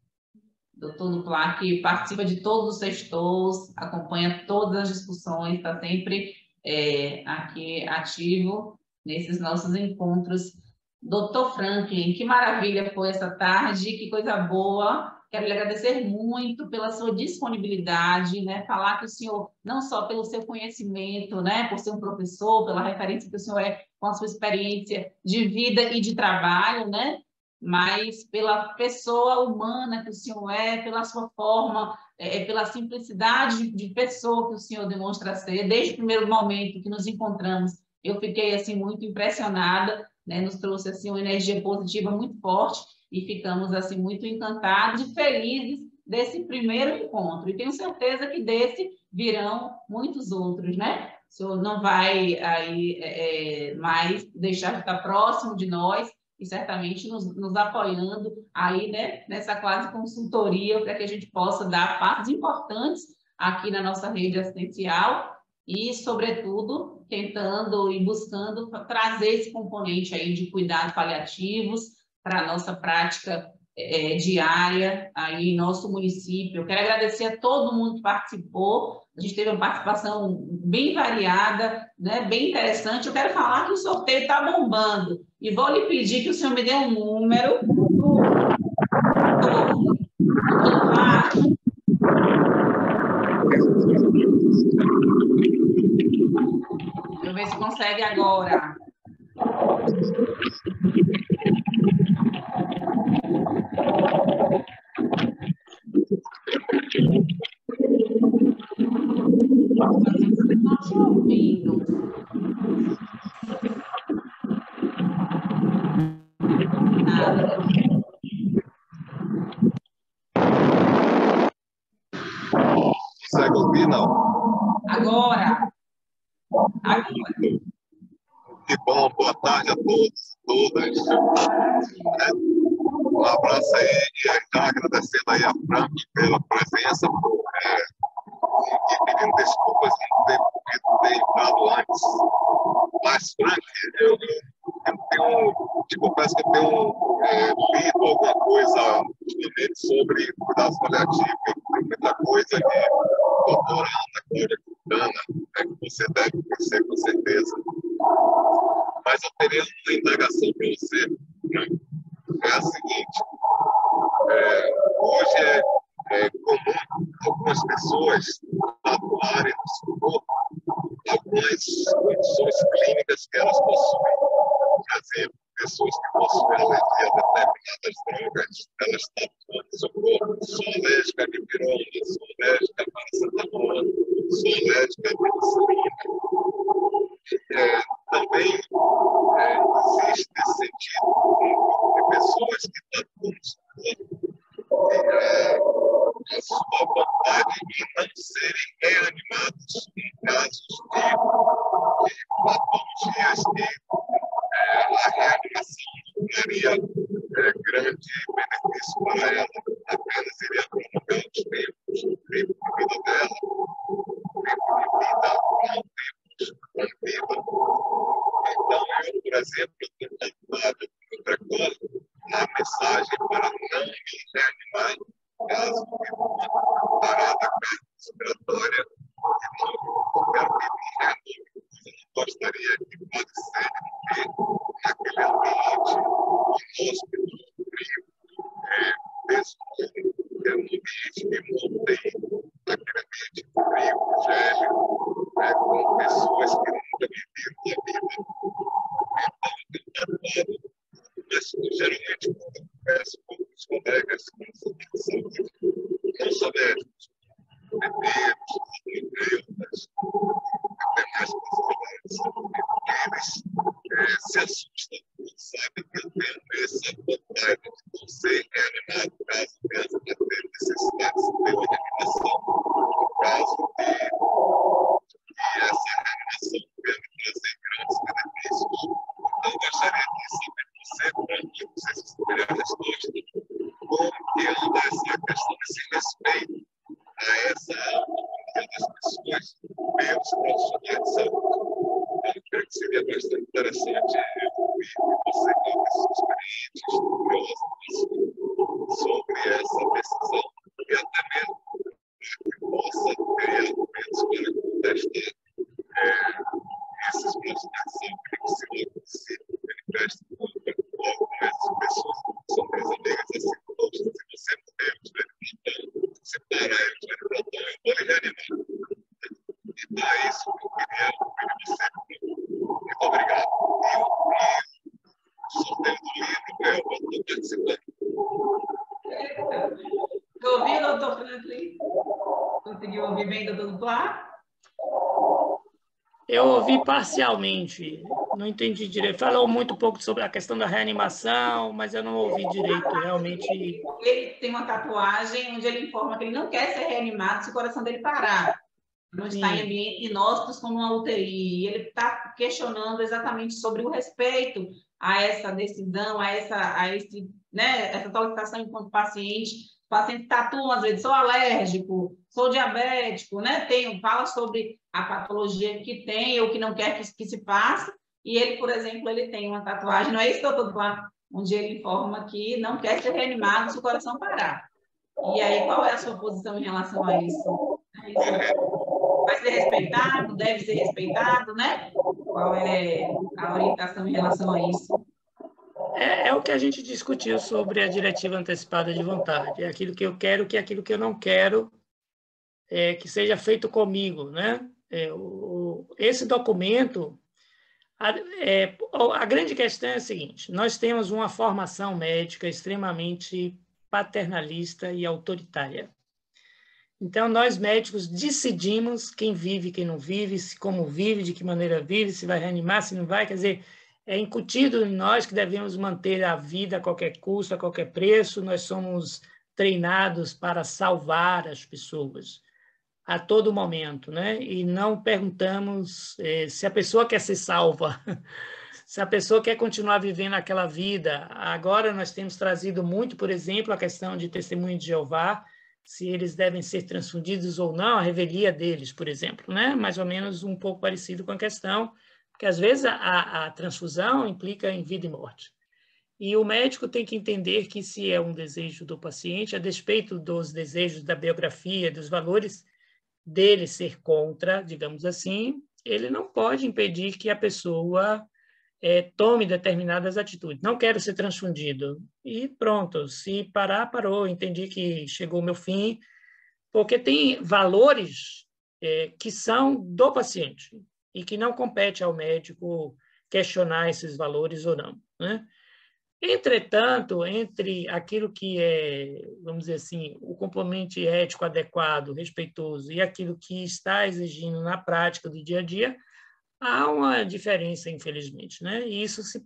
Doutor Duplá, que participa de todos os sextos, acompanha todas as discussões, está sempre aqui ativo nesses nossos encontros. Doutor Franklin, que maravilha foi essa tarde, que coisa boa. Quero lhe agradecer muito pela sua disponibilidade, né? Falar que o senhor, não só pelo seu conhecimento, né? Por ser um professor, pela referência que o senhor é com a sua experiência de vida e de trabalho, né? Mas pela pessoa humana que o senhor é, pela sua forma, pela simplicidade de pessoa que o senhor demonstra ser. Desde o primeiro momento que nos encontramos, eu fiquei assim muito impressionada, né? Nos trouxe assim uma energia positiva muito forte e ficamos assim muito encantados e felizes desse primeiro encontro. E tenho certeza que desse virão muitos outros, né? O senhor não vai aí mais deixar de estar próximo de nós e certamente nos apoiando aí, né, nessa quase consultoria para que a gente possa dar passos importantes aqui na nossa rede assistencial e, sobretudo, tentando e buscando trazer esse componente aí de cuidados paliativos para a nossa prática diária aí em nosso município. Eu quero agradecer a todo mundo que participou. A gente teve uma participação bem variada, né, bem interessante. Eu quero falar que o sorteio está bombando. E vou lhe pedir que o senhor me dê um número. Deixa eu ver se consegue agora. Não estou ouvindo. Nada. Consegue ouvir, não? Agora. Que bom, boa tarde a todos, todas. Um abraço aí e já agradecendo aí a Frank pela presença e pedindo desculpas por ter entrado antes. Mas, Frank, eu te confesso que eu tenho lido alguma coisa sobre cuidados paliativos, tem muita coisa de doutora Ana que você deve conhecer com certeza. Mas eu teria uma indagação para você, Frank. É a seguinte, hoje é comum algumas pessoas atuarem no setor algumas condições clínicas que elas possuem. Por exemplo, pessoas que Sou alérgica a dipirona, sou alérgica a paracetamol, sou alérgica a penicilina. Também existe esse sentido de pessoas que estão a sua vontade de não serem reanimados em casos de patologias que a reanimação não traria grande benefício para ela, apenas iria prolongar os tempos de vida dela, tempo de vida, não tempos de vida. Então, eu, por exemplo, tenho tatuado precoce a mensagem para não me reanimar caso de uma parada cardiorrespiratória e não quero que me reanime. Eu não gostaria que pode ser que naquele ambiente, no hospital frio, pessoas no ambiente de montanha, naquele ambiente frio, gélio, com pessoas que nunca viveram a vida. Então, eu tenho tatuado, mas geralmente quando eu converso com os colegas que não são médicos, enfermeiros, terapeutas, demais profissionais, eles se assustam quando sabem que eu tenho essa vontade de não ser reanimado caso venha a ter necessidade de reanimação, no caso de essa reanimação venha me trazer grandes benefícios. Então, eu gostaria de saber de você, para mim, não sei se você teria a resposta, como que anda essa questão desse respeito a essa autonomia das pessoas pelos profissionais de saúde. Eu creio que seria bastante interessante ouvir você com pessoas experientes, curiosas sobre essa decisão e até mesmo que possa ter argumentos para contestar esses profissionais de saúde que se manifestam contra algumas pessoas que são minhas amigas assim, poxa, se você morrer, eu estiver plantando, se parar, eu estiver plantando, eu vou lhe reanimar. Então é isso que eu queria ouvir de você. Muito obrigado. E o sorteio do livro, eu estou participando. Ouviu, doutor Franklin? Conseguiu ouvir bem, doutor Duplá? Eu ouvi parcialmente, não entendi direito. Falou muito pouco sobre a questão da reanimação, mas eu não ouvi direito, realmente. Ele tem uma tatuagem onde ele informa que ele não quer ser reanimado se o coração dele parar. Não está em ambiente inóspitos como uma UTI. E ele está questionando exatamente sobre o respeito a essa decisão, essa solicitação enquanto paciente. O paciente tatua, às vezes, sou alérgico, sou diabético, né? Fala sobre a patologia que tem ou que não quer que se faça. E ele, por exemplo, ele tem uma tatuagem, não é isso, doutor Duplá? Onde ele informa que não quer ser reanimado se o coração parar. E aí, qual é a sua posição em relação a isso? Vai ser respeitado? Deve ser respeitado, né? Qual é a orientação em relação a isso? É o que a gente discutiu sobre a diretiva antecipada de vontade. É aquilo que eu quero, que é aquilo que eu não quero que seja feito comigo, né? Esse documento, a grande questão é a seguinte: nós temos uma formação médica extremamente paternalista e autoritária. Então, nós médicos decidimos quem vive, quem não vive, como vive, de que maneira vive, se vai reanimar, se não vai. Quer dizer, é incutido em nós que devemos manter a vida a qualquer custo, a qualquer preço. Nós somos treinados para salvar as pessoas a todo momento, né? E não perguntamos se a pessoa quer ser salva, se a pessoa quer continuar vivendo aquela vida. Agora nós temos trazido muito, por exemplo, a questão de testemunho de Jeová, se eles devem ser transfundidos ou não, a revelia deles, por exemplo, né? Mais ou menos um pouco parecido com a questão, porque às vezes a transfusão implica em vida e morte. E o médico tem que entender que se é um desejo do paciente, a despeito dos desejos da biografia, dos valores dele ser contra, digamos assim, ele não pode impedir que a pessoa tome determinadas atitudes. Não quero ser transfundido. E pronto, se parar, parou. Entendi que chegou o meu fim, porque tem valores que são do paciente e que não compete ao médico questionar esses valores ou não, né? Entretanto, entre aquilo que é, vamos dizer assim, o componente ético adequado, respeitoso, e aquilo que está exigindo na prática do dia a dia, há uma diferença, infelizmente, né? E isso se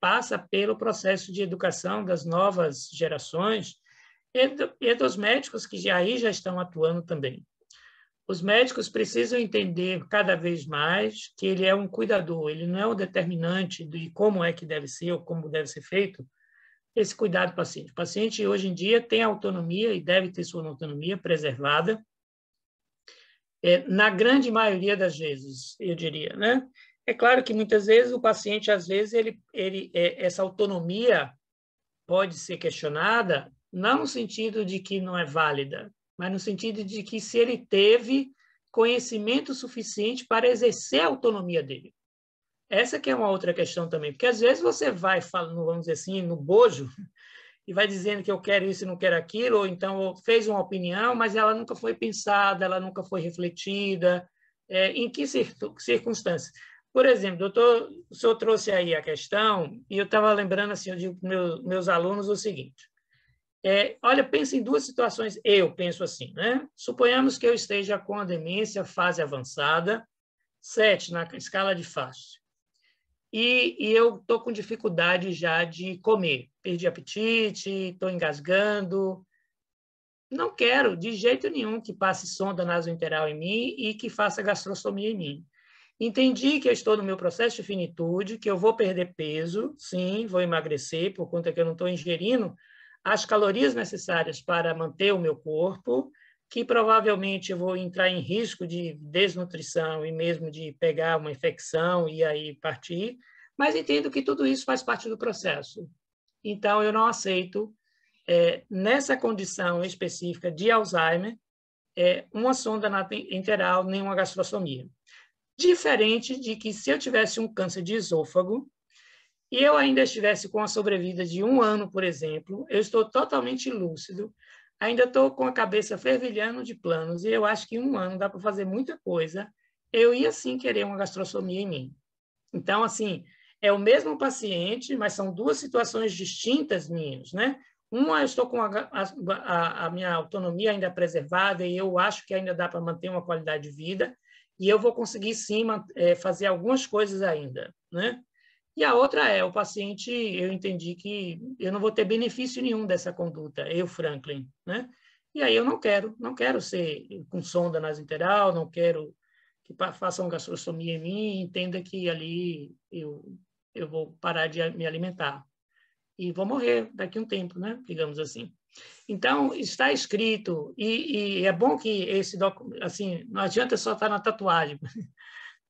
passa pelo processo de educação das novas gerações e dos médicos que aí já estão atuando também. Os médicos precisam entender cada vez mais que ele é um cuidador, ele não é o determinante de como é que deve ser ou como deve ser feito esse cuidado do paciente. O paciente, hoje em dia, tem autonomia e deve ter sua autonomia preservada, na grande maioria das vezes, eu diria, né? É claro que muitas vezes o paciente, às vezes, essa autonomia pode ser questionada, não no sentido de que não é válida, mas no sentido de que se ele teve conhecimento suficiente para exercer a autonomia dele. Essa que é uma outra questão também, porque às vezes você vai falando, vamos dizer assim, no bojo, e vai dizendo que eu quero isso e não quero aquilo, ou então fez uma opinião, mas ela nunca foi pensada, ela nunca foi refletida. Em que circunstâncias? Por exemplo, doutor, o senhor trouxe aí a questão, e eu estava lembrando, assim, eu digo para meus alunos o seguinte, olha, pensa em duas situações, eu penso assim, né? Suponhamos que eu esteja com a demência, fase avançada, 7 na escala de fácil, e eu estou com dificuldade já de comer, perdi apetite, estou engasgando, não quero de jeito nenhum que passe sonda nasointeral em mim e que faça gastrostomia em mim. Entendi que eu estou no meu processo de finitude, que eu vou perder peso, sim, vou emagrecer, por conta que eu não estou ingerindo as calorias necessárias para manter o meu corpo, que provavelmente eu vou entrar em risco de desnutrição e mesmo de pegar uma infecção e aí partir, mas entendo que tudo isso faz parte do processo. Então, eu não aceito, nessa condição específica de Alzheimer, uma sonda enteral nem uma gastrostomia. Diferente de que se eu tivesse um câncer de esôfago e eu ainda estivesse com a sobrevida de 1 ano, por exemplo, eu estou totalmente lúcido, ainda estou com a cabeça fervilhando de planos e eu acho que em 1 ano dá para fazer muita coisa, eu ia sim querer uma gastrostomia em mim. Então, assim, é o mesmo paciente, mas são duas situações distintas minhas, né? Uma, eu estou com a minha autonomia ainda preservada e eu acho que ainda dá para manter uma qualidade de vida, e eu vou conseguir, sim, fazer algumas coisas ainda, né? E a outra o paciente, eu entendi que eu não vou ter benefício nenhum dessa conduta, eu, Franklin, né? E aí eu não quero ser com sonda nasointeral, não quero que façam gastrostomia em mim, entenda que ali eu vou parar de me alimentar. E vou morrer daqui a um tempo, né? Digamos assim. Então, está escrito, e é bom que esse documento, assim, não adianta só estar na tatuagem,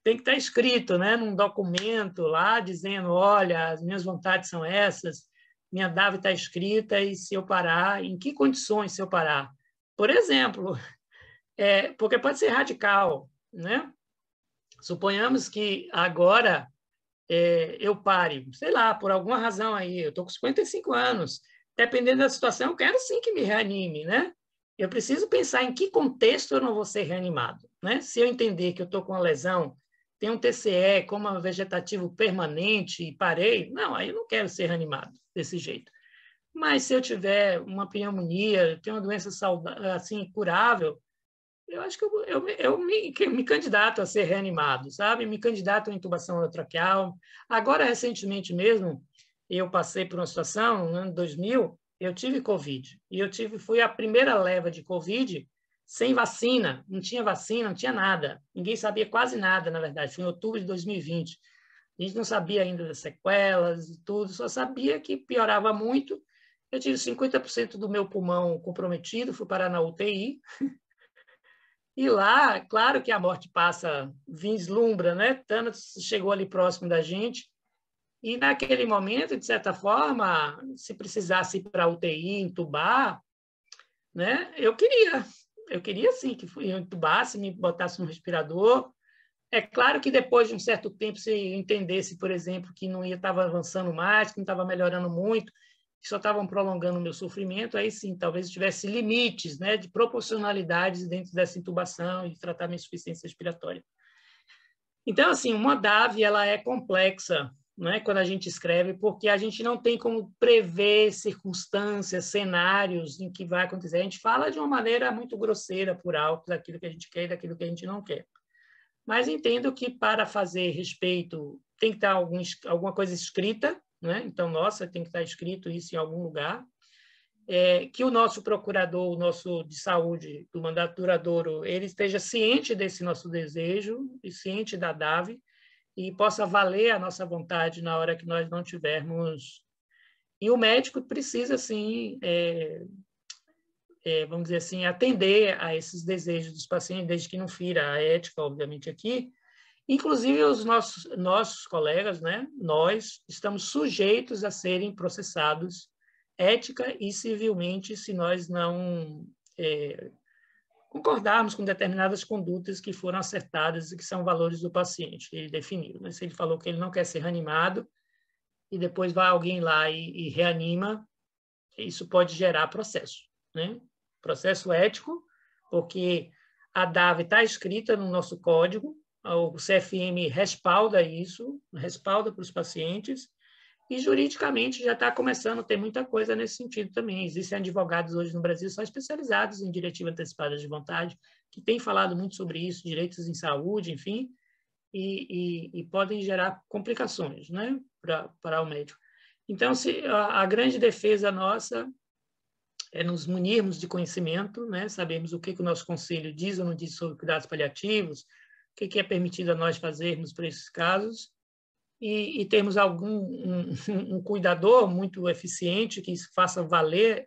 tem que estar escrito, né, num documento lá, dizendo, olha, as minhas vontades são essas, minha DAV está escrita, e se eu parar, em que condições se eu parar? Por exemplo, porque pode ser radical, né? Suponhamos que agora eu pare, sei lá, por alguma razão aí, eu estou com 55 anos, dependendo da situação, eu quero sim que me reanime, né? Eu preciso pensar em que contexto eu não vou ser reanimado, né? Se eu entender que eu estou com uma lesão, tem um TCE, coma vegetativo permanente e parei, não, aí eu não quero ser reanimado desse jeito. Mas se eu tiver uma pneumonia, tenho uma doença assim, curável, eu acho que eu me candidato a ser reanimado, sabe? Me candidato a intubação orotraqueal. Agora, recentemente mesmo, eu passei por uma situação, no ano 2000, eu tive Covid. E fui a primeira leva de Covid sem vacina. Não tinha vacina, não tinha nada. Ninguém sabia quase nada, na verdade. Foi em outubro de 2020. A gente não sabia ainda das sequelas e tudo, só sabia que piorava muito. Eu tive 50% do meu pulmão comprometido, fui parar na UTI. E lá, claro que a morte passa, vislumbra, né? Thanos chegou ali próximo da gente. E naquele momento, de certa forma, se precisasse ir para a UTI, entubar, né? Eu queria sim que eu entubasse, me botasse no respirador. É claro que depois de um certo tempo, se eu entendesse, por exemplo, que não estava avançando mais, que não estava melhorando muito, que só estavam prolongando o meu sofrimento, aí sim, talvez tivesse limites, né, de proporcionalidades dentro dessa intubação e tratar minha insuficiência respiratória. Então, assim, uma DAV, ela é complexa, não é? Quando a gente escreve, porque a gente não tem como prever circunstâncias, cenários em que vai acontecer. A gente fala de uma maneira muito grosseira, por alto, daquilo que a gente quer e daquilo que a gente não quer. Mas entendo que para fazer respeito tem que estar alguma coisa escrita, né? Então, nossa, tem que estar escrito isso em algum lugar. Que o nosso procurador, o nosso de saúde do mandato duradouro, ele esteja ciente desse nosso desejo e ciente da DAV e possa valer a nossa vontade na hora que nós não tivermos. E o médico precisa, sim, vamos dizer assim, atender a esses desejos dos pacientes, desde que não fira a ética, obviamente, aqui. Inclusive, os nossos colegas, né, nós estamos sujeitos a serem processados ética e civilmente se nós não concordarmos com determinadas condutas que foram acertadas e que são valores do paciente. Ele definiu, né? Se ele falou que ele não quer ser reanimado e depois vai alguém lá e reanima, isso pode gerar processo, né? Processo ético, porque a DAV está escrita no nosso código, o CFM respalda isso, respalda para os pacientes, e juridicamente já está começando a ter muita coisa nesse sentido também. Existem advogados hoje no Brasil só especializados em diretiva antecipada de vontade, que têm falado muito sobre isso, direitos em saúde, enfim, e podem gerar complicações, né, para o médico. Então, a grande defesa nossa é nos munirmos de conhecimento, né, sabemos o que o nosso conselho diz ou não diz sobre cuidados paliativos, o que é permitido a nós fazermos para esses casos, e termos um cuidador muito eficiente que faça valer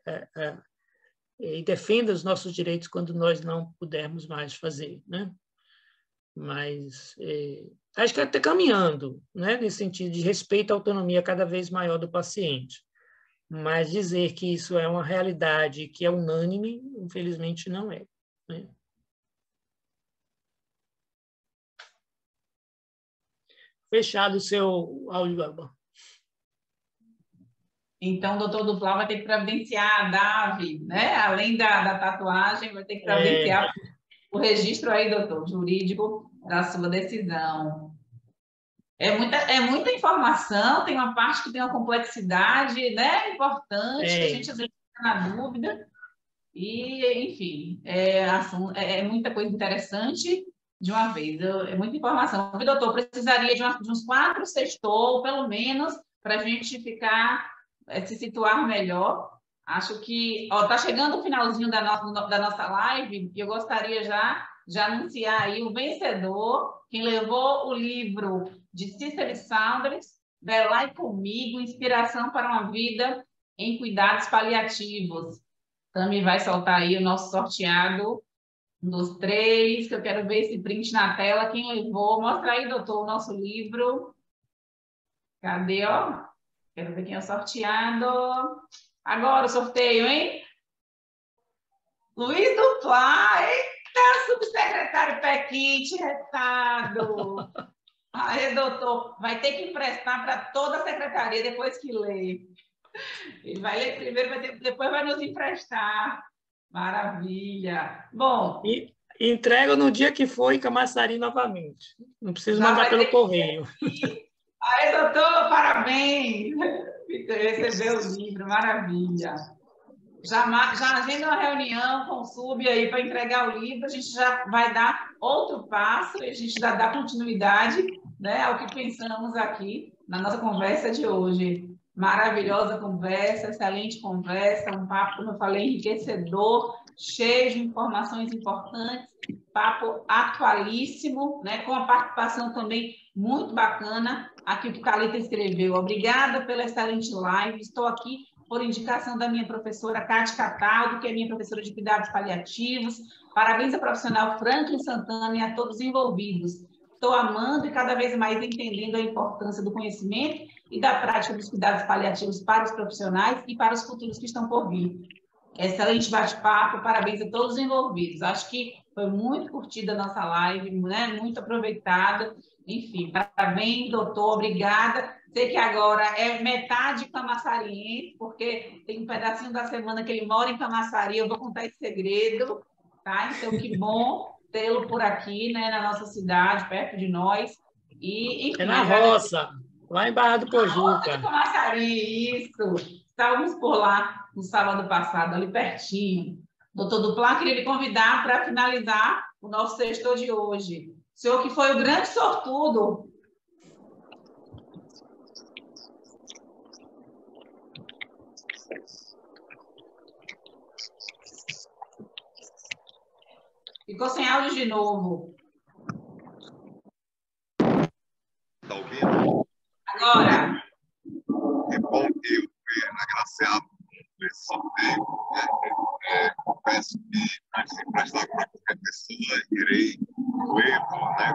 e defenda os nossos direitos quando nós não pudermos mais fazer, né? Mas acho que está caminhando, né, nesse sentido de respeito à autonomia cada vez maior do paciente. Mas dizer que isso é uma realidade que é unânime, infelizmente, não é, né? Fechado o seu áudio, Alba. Então, o doutor Duplat vai ter que providenciar a DAV, né? Além da tatuagem, vai ter que providenciar o registro aí, doutor, jurídico da sua decisão. É muita informação, tem uma parte que tem uma complexidade, né? Importante, que a gente às vezes fica na dúvida. E, enfim, é muita coisa interessante de uma vez. É muita informação. Doutor, precisaria de uns 4 sextou, pelo menos, para a gente ficar, se situar melhor. Acho que está chegando o finalzinho da nossa live e eu gostaria já de anunciar aí o vencedor, quem levou o livro de Cícero Saunders, Belai Comigo, Inspiração para uma Vida em Cuidados Paliativos. Tami vai soltar aí o nosso sorteado, um dos 3, que eu quero ver esse print na tela, quem levou. Mostra aí, doutor, o nosso livro. Cadê, ó? Quero ver quem é o sorteado. Agora o sorteio, hein? Luiz Duplat, eita, subsecretário Pequite, retado. Aí, doutor, vai ter que emprestar para toda a secretaria depois que lê. Ele vai ler primeiro, depois vai nos emprestar. Maravilha. Bom... Entrega no dia que for em Camaçari novamente. Não preciso mandar pelo correio. Aí, doutor, parabéns. Recebeu o livro, maravilha. Já agenda uma reunião com o SUB aí para entregar o livro. A gente já vai dar outro passo e a gente já dá continuidade, né, ao que pensamos aqui na nossa conversa de hoje. Maravilhosa conversa, excelente conversa, um papo, como eu falei, enriquecedor, cheio de informações importantes, papo atualíssimo, né, com a participação também muito bacana aqui que Thalita escreveu. Obrigada pela excelente live. Estou aqui por indicação da minha professora Cátia Cataldo, que é minha professora de cuidados paliativos. Parabéns ao profissional Franklin Santana e a todos os envolvidos. Estou amando e cada vez mais entendendo a importância do conhecimento e da prática dos cuidados paliativos para os profissionais e para os futuros que estão por vir. Excelente bate-papo, parabéns a todos os envolvidos. Acho que foi muito curtida a nossa live, né? Muito aproveitada. Enfim, parabéns, doutor, obrigada. Sei que agora é metade camaçariense, porque tem um pedacinho da semana que ele mora em Camaçari, eu vou contar esse segredo, tá? Então, que bom tê-lo por aqui, né, na nossa cidade, perto de nós. E, enfim, na roça. Lá em Barra do Pojuca. Camaçari, isso. Estávamos por lá no sábado passado, ali pertinho. Doutor Duplan, queria lhe convidar para finalizar o nosso sexto de hoje. O senhor que foi o grande sortudo. Ficou sem áudio de novo. Está ouvindo? Agora. É bom que eu fui agraciado por esse sorteio. Peço que, antes de emprestar para qualquer pessoa, irei no livro, né?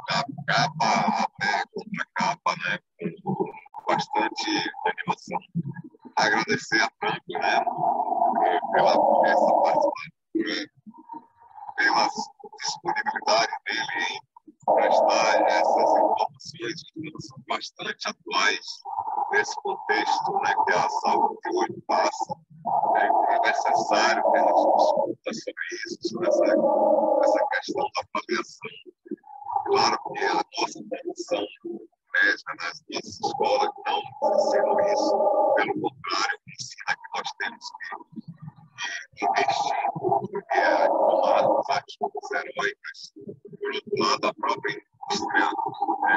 Da capa até contra capa, né? Com bastante animação. Agradecer a Franco, né? Pela essa participação, pela disponibilidade dele em prestar essas informações que são bastante atuais nesse contexto, né, que a saúde hoje passa. É necessário que a gente discuta sobre isso, sobre essa questão da avaliação. Claro que a nossa formação médica nas nossas escolas não ensina isso, pelo contrário, ensina que nós temos que investir, porque como as atitudes heróicas, por outro lado, a própria indústria,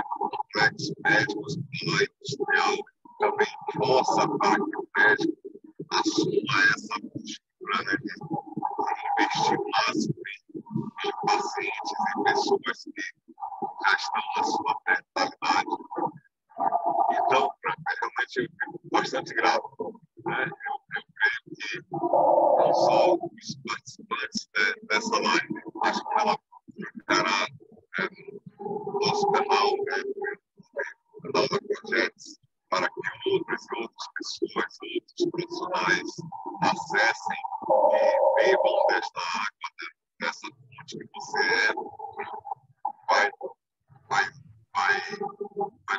complexos médicos, a industrial também força para que o médico assuma essa postura, né, de investir o máximo em pacientes e pessoas que já estão na sua mentalidade. Então, realmente, eu fico bastante grato. Né? Eu creio que não só os participantes dessa live, mas que ela ficará no nosso canal, né? No canal da Projetos, para que outras pessoas, outros profissionais acessem e bebam desta água, dessa fonte que você vai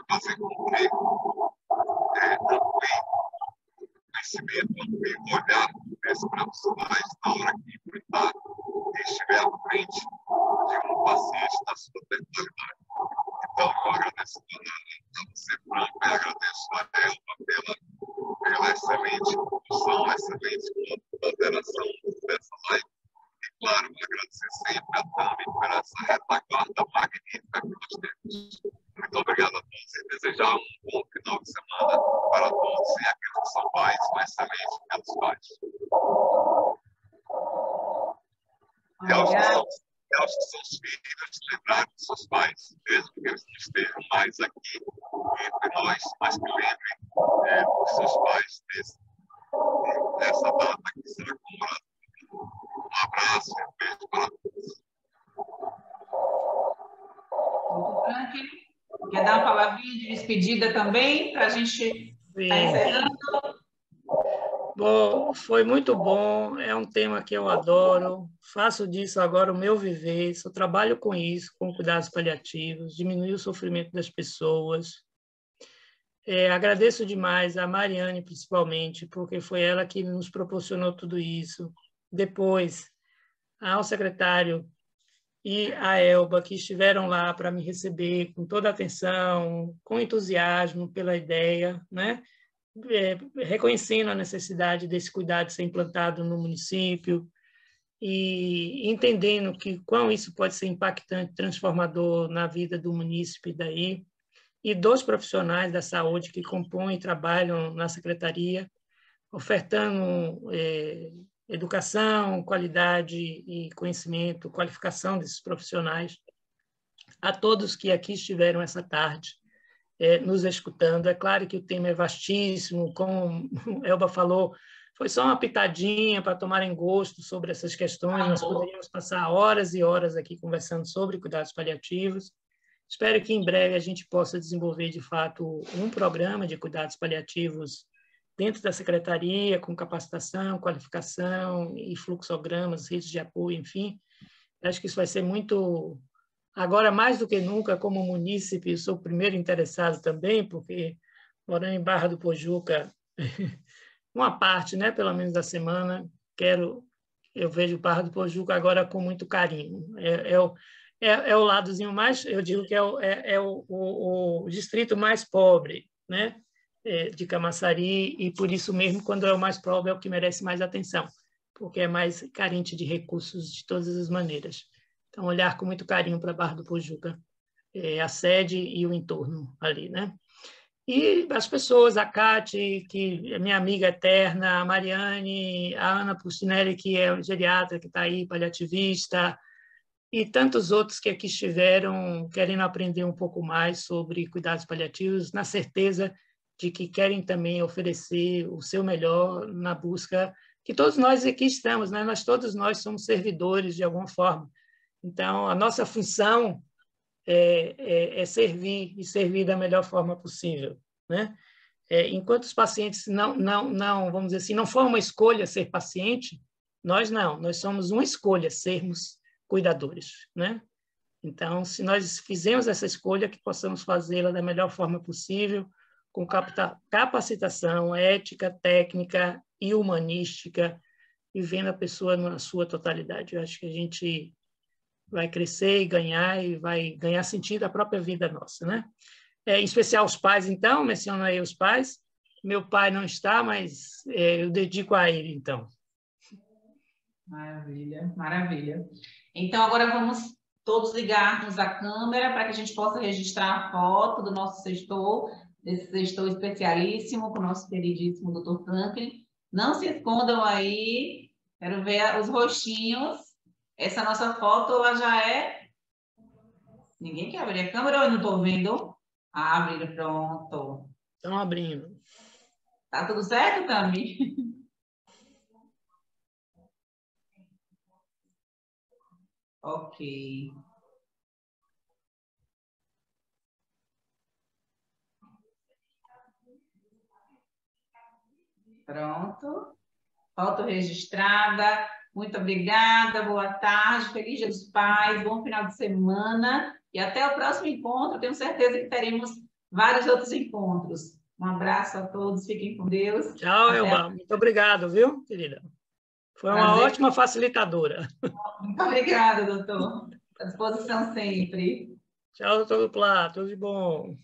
fazer com que conhecimento, olhar desses profissionais na hora que enfrentar e estiver à frente de um paciente da sua terminalidade. Então, eu agradeço a você, Franco, e agradeço a Elba pela excelente condução, excelente moderação dessa live. E, claro, agradecer sempre a Tami por essa retaguarda magnífica que nós temos. Muito obrigado a todos e desejar um bom final de semana para todos e aqueles que são pais, um excelente Dia dos Pais. E aos que são os filhos, lembrar dos seus pais, mesmo que eles não estejam mais aqui entre nós, mas que lembrem dos seus pais nessa data que será comemorada. Um abraço e um beijo para todos. Quer dar uma palavrinha de despedida também, para a gente estar encerrando? Bom, foi muito bom, é um tema que eu adoro, faço disso agora o meu viver, só trabalho com isso, com cuidados paliativos, diminuir o sofrimento das pessoas. Agradeço demais a Mariane, principalmente, porque foi ela que nos proporcionou tudo isso. Depois, ao secretário e a Elba, que estiveram lá para me receber com toda a atenção, com entusiasmo pela ideia, né? Reconhecendo a necessidade desse cuidado ser implantado no município e entendendo que quão isso pode ser impactante, transformador na vida do munícipe daí, e dos profissionais da saúde que compõem e trabalham na secretaria, ofertando educação, qualidade e conhecimento, qualificação desses profissionais, a todos que aqui estiveram essa tarde, nos escutando. É claro que o tema é vastíssimo, como Elba falou, foi só uma pitadinha para tomarem gosto sobre essas questões. Nós poderíamos passar horas e horas aqui conversando sobre cuidados paliativos. Espero que em breve a gente possa desenvolver, de fato, um programa de cuidados paliativos dentro da secretaria, com capacitação, qualificação e fluxogramas, redes de apoio, enfim. Acho que isso vai ser muito... Agora, mais do que nunca, como munícipe, sou o primeiro interessado também, porque, morando em Barra do Pojuca, uma parte, né, pelo menos da semana, eu vejo Barra do Pojuca agora com muito carinho. é o ladozinho mais, eu digo que é o distrito mais pobre, né, de Camaçari, e por isso mesmo, quando é o mais pobre, é o que merece mais atenção, porque é mais carente de recursos de todas as maneiras. Então, olhar com muito carinho para a Barra do Pojuca, a sede e o entorno ali, né? E as pessoas, a Cate, que é minha amiga eterna, a Mariane, a Ana Pustinelli, que é geriatra, que está aí, paliativista, e tantos outros que aqui estiveram querendo aprender um pouco mais sobre cuidados paliativos, na certeza de que querem também oferecer o seu melhor na busca que todos nós aqui estamos, né? Todos nós somos servidores de alguma forma. Então, a nossa função é servir e servir da melhor forma possível, né? Enquanto os pacientes não, vamos dizer assim, não for uma escolha ser paciente, nós somos uma escolha sermos cuidadores, né? Então, se nós fizermos essa escolha, que possamos fazê-la da melhor forma possível, com capacitação ética, técnica e humanística, e vendo a pessoa na sua totalidade. Eu acho que a gente vai crescer e vai ganhar sentido a própria vida nossa, né? Em especial os pais, então, menciono aí os pais. Meu pai não está, mas eu dedico a ele, então. Maravilha, maravilha. Então, agora vamos todos ligarmos a câmera para que a gente possa registrar a foto do nosso sextor, desse sextor especialíssimo com o nosso queridíssimo Dr. Franklin. Não se escondam aí, quero ver os rostinhos. Essa nossa foto, ela já é... Ninguém quer abrir a câmera ou eu não estou vendo? Abre, pronto. Estão abrindo. Tá tudo certo, Tami? Ok. Pronto. Foto registrada. Muito obrigada, boa tarde, feliz Dia dos Pais, bom final de semana e até o próximo encontro. Tenho certeza que teremos vários outros encontros. Um abraço a todos, fiquem com Deus. Tchau, Elba. Muito obrigado, viu, querida? Foi uma ótima facilitadora. Muito obrigada, doutor. À disposição sempre. Tchau, doutor Plá. Tudo de bom.